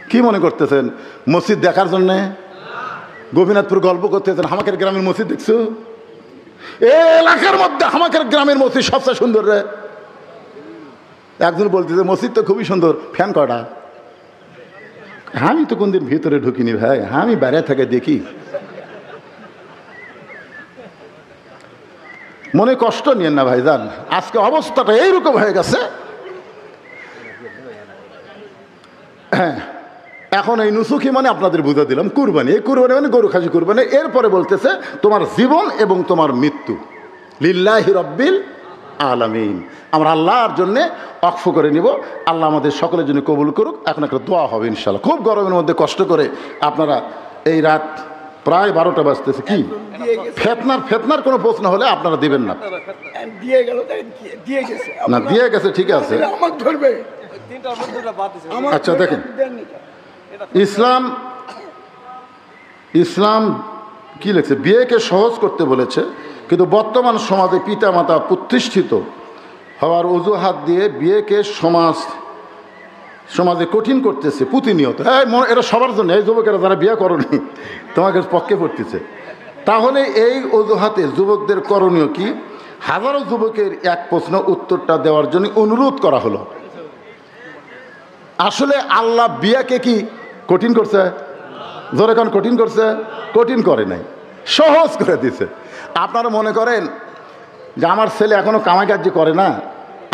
কি মনে করতেছেন মসজিদ দেখার জন্যে গোপীনাথপুর গল্প করতেছেন? হামাকের গ্রামের মসজিদ দেখছো? এই এলাকার মধ্যে হামাকের গ্রামের মসজিদ সবচেয়ে সুন্দর রে। একজন বলতেছে মসজিদ তো খুবই সুন্দর, ফ্যান কটা? আমি তো কোনদিন ভিতরে ঢুকিনি ভাই, আমি বাইরে থেকে দেখি। মনে কষ্ট নিয়েন না ভাইজান, আজকে অবস্থাটা এইরকম হয়ে গেছে। হ্যাঁ এখন এই নুসুকি মানে আপনাদের বুঝা দিলাম কুরবানি, এই কুরবানি মানে গরু খাসি কুরবানি। এরপরে বলতেছে তোমার জীবন এবং তোমার মৃত্যু লিল্লাহি রব্বিল আলামিন। আমরা আল্লাহর জন্যে অক্ফ করে নিব। আল্লাহ আমাদের সকলের জন্য কবুল করুক। এখন একটা দোয়া হবে ইনশাআল্লাহ। খুব গরমের মধ্যে কষ্ট করে আপনারা এই রাত প্রায় 12টা বাজতেছে, কি ফেতনার কোনো প্রশ্ন হলে আপনারা দিবেন না। না দিয়ে গেছে, ঠিক আছে। আচ্ছা দেখেন, ইসলাম কি লিখছে, বিয়েকে সহজ করতে বলেছে, কিন্তু বর্তমান সমাজে পিতামাতা প্রতিষ্ঠিত হওয়ার অজুহাত দিয়ে বিয়েকে সমাজে কঠিন করতেছে প্রতিনিয়ত। হ্যাঁ, এটা সবার জন্য, এই যুবকেরা যারা বিয়ে করনি তোমাকে পক্ষে পড়তেছে। তাহলে এই অজুহাতে যুবকদের করণীয় কি? হাজারো যুবকের এক প্রশ্ন উত্তরটা দেওয়ার জন্য অনুরোধ করা হলো। আসলে আল্লাহ বিয়াকে কি কঠিন করছে? জোরে কান, কঠিন করছে? কঠিন করে নাই, সহজ করে দিছে। আপনারা মনে করেন যে আমার ছেলে এখনো কামাই কাজ করে না,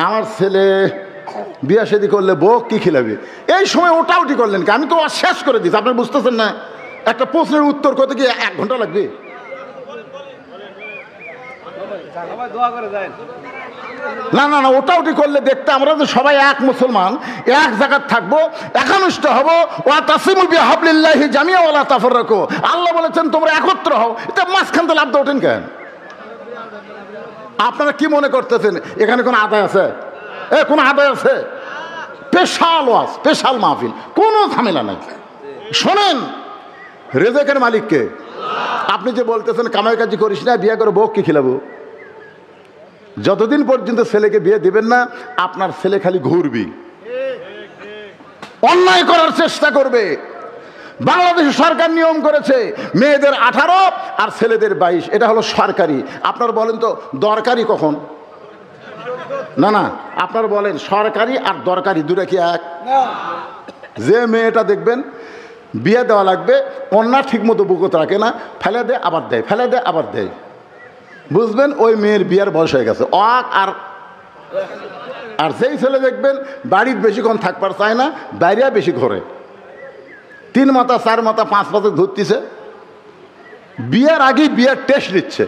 আমার ছেলে বিয়া শাদী করলে বউ কি খিলাবে, এই সময় ওটাউটি করলেন কি? আমি তো শেষ করে দিচ্ছি, আপনি বুঝতেছেন না? একটা প্রশ্নের উত্তর করতে গিয়ে 1 ঘন্টা লাগবে। না না না, ওটাউটি করলে দেখতে আমরা যে সবাই এক মুসলমান, এক জায়গায় থাকবো, একানুষ্ঠ হবো। ওয়া তাসিমু বিহাবলিল্লাহি জামিয়া ওয়া লা তাফাররাকু। আল্লাহ বলেছেন তোমরা একত্র হও, এটা মাঝখান থেকে লাভ ওঠেন কেন? আপনারা কি মনে করতেছেন এখানে কোনো আদায় আছে? কোনো আদায় আছে? স্পেশাল ওয়াজ, স্পেশাল মাহফিল, কোনো ঝামেলা নাই। শোনেন, রেজেকের মালিককে। আপনি যে বলতেছেন কামাই কাজি করিস না, বিয়ে করে বউ কি খিলাবো, যতদিন পর্যন্ত ছেলেকে বিয়ে দিবেন না আপনার ছেলে খালি ঘুরবি, অন্যায় করার চেষ্টা করবে। বাংলাদেশ সরকার নিয়ম করেছে মেয়েদের 18 আর ছেলেদের 22, এটা হলো সরকারি। আপনারা বলেন তো দরকারি কখন? না না, আপনারা বলেন সরকারি আর দরকারি দুটা কি এক? যে মেয়েটা দেখবেন বিয়ে দেওয়া লাগবে, অন্য ঠিক মতো বুকত রাখে না, ফেলে দেয় আবার দেয়, ফেলে দেয় আবার দেয়, বুঝবেন ওই মেয়ের বিয়ের বয়স হয়ে গেছে। আর যেই ছেলে দেখবেন বাড়ির বেশিক্ষণ থাকবার চায় না, বাইরে বেশি ঘরে, 3 মাথা 4 মাথা 5 মাথা ধরতেছে, বিয়ের আগেই বিয়ের টেস্ট নিচ্ছে।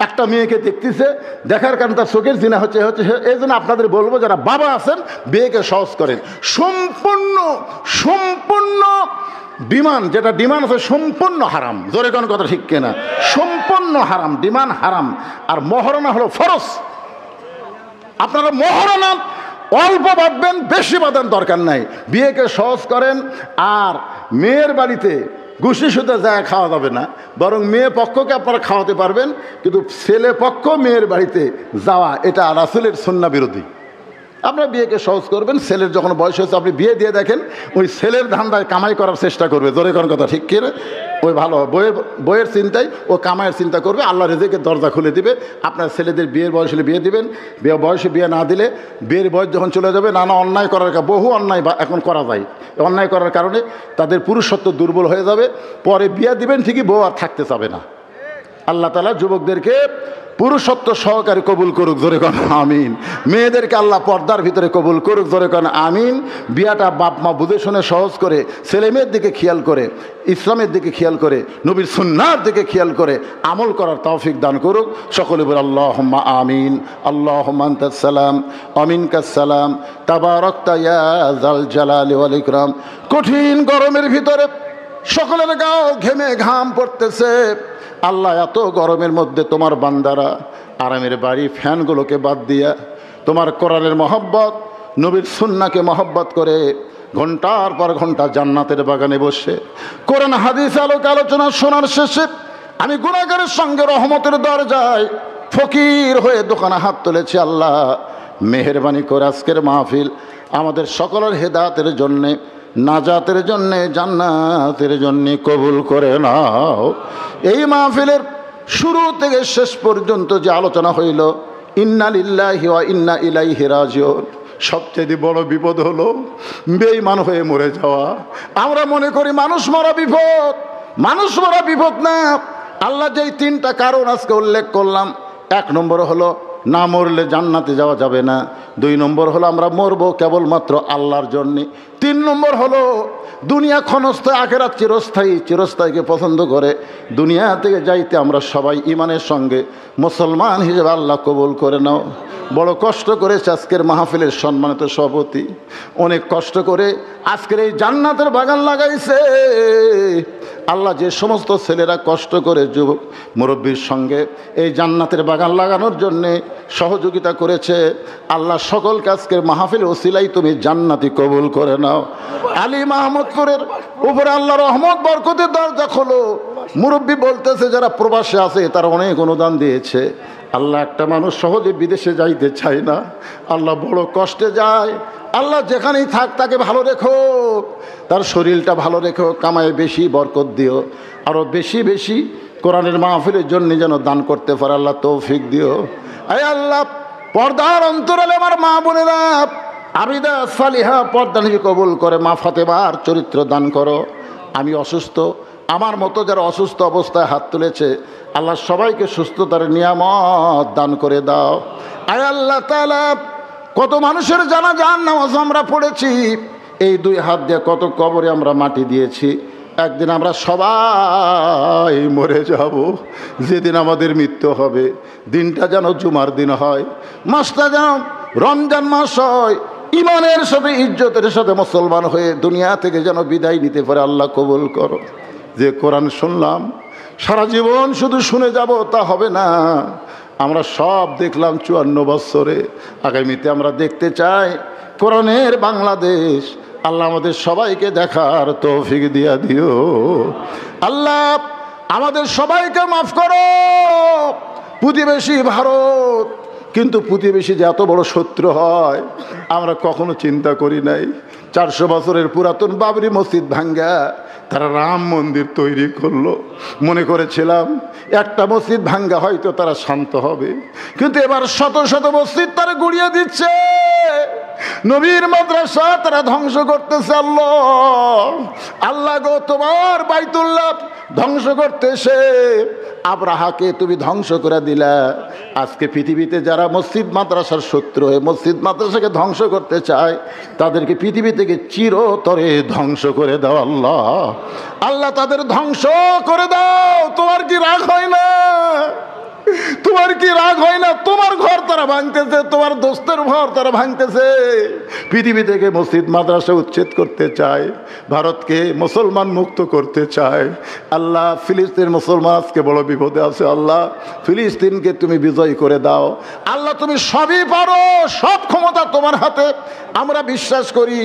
একটা মেয়েকে দেখতেছে, দেখার কারণে তার চোখের জিনা হচ্ছে। এই জন্য আপনাদের বলবো যারা বাবা আছেন বিয়েকে সহজ করেন। সম্পূর্ণ ডিমান্ড, যেটা ডিমান্ড আছে সম্পূর্ণ হারাম। জোরে কোন কথা ঠিক কিনা? সম্পূর্ণ হারাম, ডিমান্ড হারাম। আর মহারণা হলো ফরজ। আপনারা মহারণা অল্প বাঁধবেন, বেশি বাঁধার দরকার নাই। বিয়েকে সহজ করেন। আর মেয়ের বাড়িতে গুছি সুতে যায় খাওয়া যাবে না, বরং মেয়ে পক্ষকে আপনারা খাওয়াতে পারবেন, কিন্তু ছেলে পক্ষ মেয়ের বাড়িতে যাওয়া এটা রাসূলের সুন্নাহ বিরোধী। আপনারা বিয়েকে সহজ করবেন। ছেলের যখন বয়স হয়েছে আপনি বিয়ে দিয়ে দেখেন, ওই ছেলের ধান্দায় কামাই করার চেষ্টা করবে। জোরে কোন কথা ঠিক কিনা? ওই ভালো বইয়ের চিন্তায় ও কামাইয়ের চিন্তা করবে। আল্লাহ রিজিকের দরজা খুলে দিবে। আপনার ছেলেদের বিয়ের বয়স হলে বিয়ে দিবেন। বয়সে বিয়ে না দিলে বিয়ের বয়স যখন চলে যাবে, নানা অন্যায় করার, বহু অন্যায় এখন করা যায়, অন্যায় করার কারণে তাদের পুরুষত্ব দুর্বল হয়ে যাবে। পরে বিয়ে দিবেন ঠিকই, বউ আর থাকতে চাবে না। আল্লাহ তাআলা যুবকদেরকে পুরুষত্ব সহকারে কবুল করুক। জোরে কোন আমিন। মেয়েদেরকে আল্লাহ পর্দার ভিতরে কবুল করুক। জোরে কোন আমিন। বিয়াটা বাপ মা বুঝে শুনে সহজ করে, ছেলে মেয়ের দিকে খেয়াল করে, ইসলামের দিকে খেয়াল করে, নবীর সুন্নাহর দিকে খেয়াল করে আমল করার তৌফিক দান করুক। সকলে বলে আল্লাহুম্মা আমিন। আল্লাহুম্মা আনতাস সালাম ওয়া মিনকাস সালাম তাবারাকতা ইয়া যাল জালালি ওয়াল ইকরাম। কঠিন গরমের ভিতরে সকলের গাও ঘেমে ঘাম পড়তেছে। আল্লাহ, এত গরমের মধ্যে তোমার বান্দারা আরামের বাড়ি ফ্যানগুলোকে বাদ দিয়া তোমার কোরআনের মহব্বত, নবীর সুন্নাহকে মহব্বত করে ঘন্টার পর ঘন্টা জান্নাতের বাগানে বসে কোরআন হাদিস আলোচনা শোনার শেষে আমি গুনাহগারের সঙ্গে রহমতের দরজায় ফকির হয়ে দোকানে হাত তুলেছি। আল্লাহ, মেহেরবানি করে আজকের মাহফিল আমাদের সকলের হেদায়েতের জন্যে, নাজাতের জন্যে, জান্নাতের জন্যে কবুল করে নাও। এই মাহফিলের শুরু থেকে শেষ পর্যন্ত যে আলোচনা হইল, ইন্না লিল্লাহি ওয়া ইন্না ইলাইহি রাজিউন, সবচেয়ে বড় বিপদ হলো বেঈমান হয়ে মরে যাওয়া। আমরা মনে করি মানুষ মরা বিপদ, মানুষ মরা বিপদ না। আল্লাহ যেই 3টা কারণ আজকে উল্লেখ করলাম, 1 নম্বর হলো না মরলে জান্নাতে যাওয়া যাবে না, 2 নম্বর হলো আমরা মরবো কেবলমাত্র আল্লাহর জন্যে, 3 নম্বর হলো দুনিয়া ক্ষণস্থায়ী, আখিরাত চিরস্থায়ী। চিরস্থায়ীকে পছন্দ করে দুনিয়া থেকে যাইতে আমরা সবাই ইমানের সঙ্গে মুসলমান হিসেবে আল্লাহ কবুল করে নাও। বড় কষ্ট করেছে আজকের মাহফিলের সম্মানিত সভাপতি, অনেক কষ্ট করে আজকের এই জান্নাতের বাগান লাগাইছে। আল্লাহ যে সমস্ত ছেলেরা কষ্ট করে যুবক মুরব্বীর সঙ্গে এই জান্নাতের বাগান লাগানোর জন্যে সহযোগিতা করেছে, আল্লাহ সকলকে আজকের মাহফিল ওসিলাই তুমি জান্নাতি কবুল করে নাও। আলী মাহমুদপুরের উপরে আল্লাহ রহমত বরকতের দরজা খোলো। মুরব্বী বলতেছে যারা প্রবাসে আছে তারা অনেক অনুদান দিয়েছে। আল্লাহ একটা মানুষ সহজে বিদেশে যাইতে চায় না, আল্লাহ বড় কষ্টে যায়। আল্লাহ যেখানেই থাক তাকে ভালো রেখো, তার শরীরটা ভালো রেখো, কামায় বেশি বরকত দিও, আরও বেশি বেশি কোরআনের মাহফিলের জন্য যেন দান করতে পারে আল্লাহ তৌফিক দিও। আয় আল্লাহ পর্দার অন্তরালে আমার মা বোনেরা আবিদা সালিহা পর্দা নিয়ে কবুল করে, মা ফাতেমার চরিত্র দান করো। আমি অসুস্থ, আমার মতো যারা অসুস্থ অবস্থায় হাত তুলেছে আল্লাহ সবাইকে সুস্থতার নিয়ামত দান করে দাও। আয় আল্লাহ তাআলা কত মানুষের জানাজার নামাজ আমরা পড়েছি, এই 2 হাত দিয়ে কত কবরে আমরা মাটি দিয়েছি। একদিন আমরা সবাই মরে যাব, যেদিন আমাদের মৃত্যু হবে দিনটা যেন জুমার দিন হয়, মাসটা যেন রমজান মাস হয়, ইমানের সাথে ইজ্জতের সাথে মুসলমান হয়ে দুনিয়া থেকে যেন বিদায় নিতে পারে। আল্লাহ কবুল করো। যে কোরআন শুনলাম সারা জীবন শুধু শুনে যাব তা হবে না, আমরা সব দেখলাম 54 বছরে, আগামীতে আমরা দেখতে চাই কোরআনের বাংলাদেশ। আল্লাহ আমাদের সবাইকে দেখার তৌফিক দিয়া দিও। আল্লাহ আমাদের সবাইকে মাফ করো। প্রতিবেশী ভারত, কিন্তু প্রতিবেশী যে এত বড় শত্রু হয় আমরা কখনো চিন্তা করি নাই। 400 বছরের পুরাতন বাবরি মসজিদ ভাঙ্গা তারা রাম মন্দির তৈরি করলো। মনে করেছিলাম একটা মসজিদ ভাঙ্গা হয়তো তারা শান্ত হবে, কিন্তু এবার শত শত মসজিদ তারা গুড়িয়ে দিচ্ছে, নবীর মাদ্রাসা তারা ধ্বংস করতেছে। আল্লাহ গো, তোমার বাইতুল্লাহ ধ্বংস করতেছে, আব্রাহাকে তুমি ধ্বংস করে দিলা। আজকে পৃথিবীতে যারা মসজিদ মাদ্রাসার শত্রু হয়ে মসজিদ মাদ্রাসাকে ধ্বংস করতে চায় তাদেরকে পৃথিবী থেকে চিরতরে ধ্বংস করে দাও। আল্লাহ আল্লাহ তাদের ধ্বংস করে দাও। তোমার কি রাগ হয় না? তোমার কি রাগ হয় না? তোমার ঘর তারা ভাঙতেছে, তোমার দোস্তের ঘর তারা ভাঙতেছে। পৃথিবী থেকে মসজিদ মাদ্রাসা উচ্ছেদ করতে চায়, ভারতকে মুসলমান মুক্ত করতে চায়। আল্লাহ ফিলিস্তিন মুসলমান আজকে বড় বিপদে আছে। আল্লাহ ফিলিস্তিনকে তুমি বিজয় করে দাও। আল্লাহ তুমি সবই পারো, সব ক্ষমতা তোমার হাতে। আমরা বিশ্বাস করি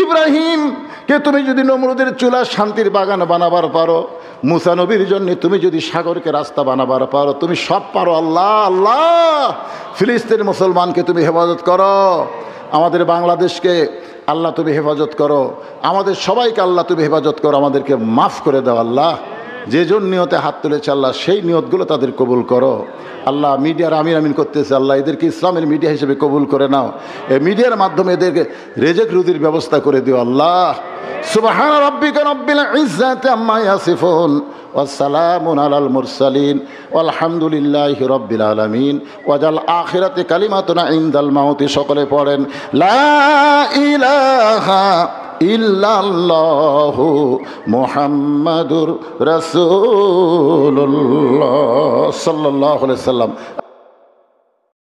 ইব্রাহিমকে তুমি যদি নমরুদের চুলা শান্তির বাগান বানাবার পারো, মুসা নবীর জন্য তুমি যদি সাগরকে রাস্তা বানাবার পারো, তুমি সব পারো। আল্লাহ আল্লাহ ফিলিস্তিন মুসলমানকে তুমি হেফাজত করো, আমাদের বাংলাদেশকে আল্লাহ তুমি হেফাজত করো, আমাদের সবাইকে আল্লাহ তুমি হেফাজত করো, আমাদেরকে মাফ করে দাও। আল্লাহ যে জন নিয়তে হাত তুলেছে আল্লাহ সেই নিয়তগুলো তাদের কবুল করো। আল্লাহ মিডিয়ার আমিন আমিন করতেছে, আল্লাহ এদেরকে ইসলামের মিডিয়া হিসেবে কবুল করে নাও। এই মিডিয়ার মাধ্যমে এদেরকে রেজেক রুজির ব্যবস্থা করে দিও। আল্লাহ সুবহান রাব্বিকা রাব্বিল ইজ্জাতি আম্মা ইয়াসিফুন ওয়া সালামুন আলাল মুরসালিন ওয়ালহামদুলিল্লাহি রাব্বিল আলামিন ওয়াজাল আখিরাতি কালিমাতুনা ইনদাল মাউতি। সকলে পড়েন লা ইলাহা ইল্লাল্লাহু মুহাম্মাদুর রাসূলুল্লাহ সাল্লাল্লাহু আলাইহি সাল্লাম।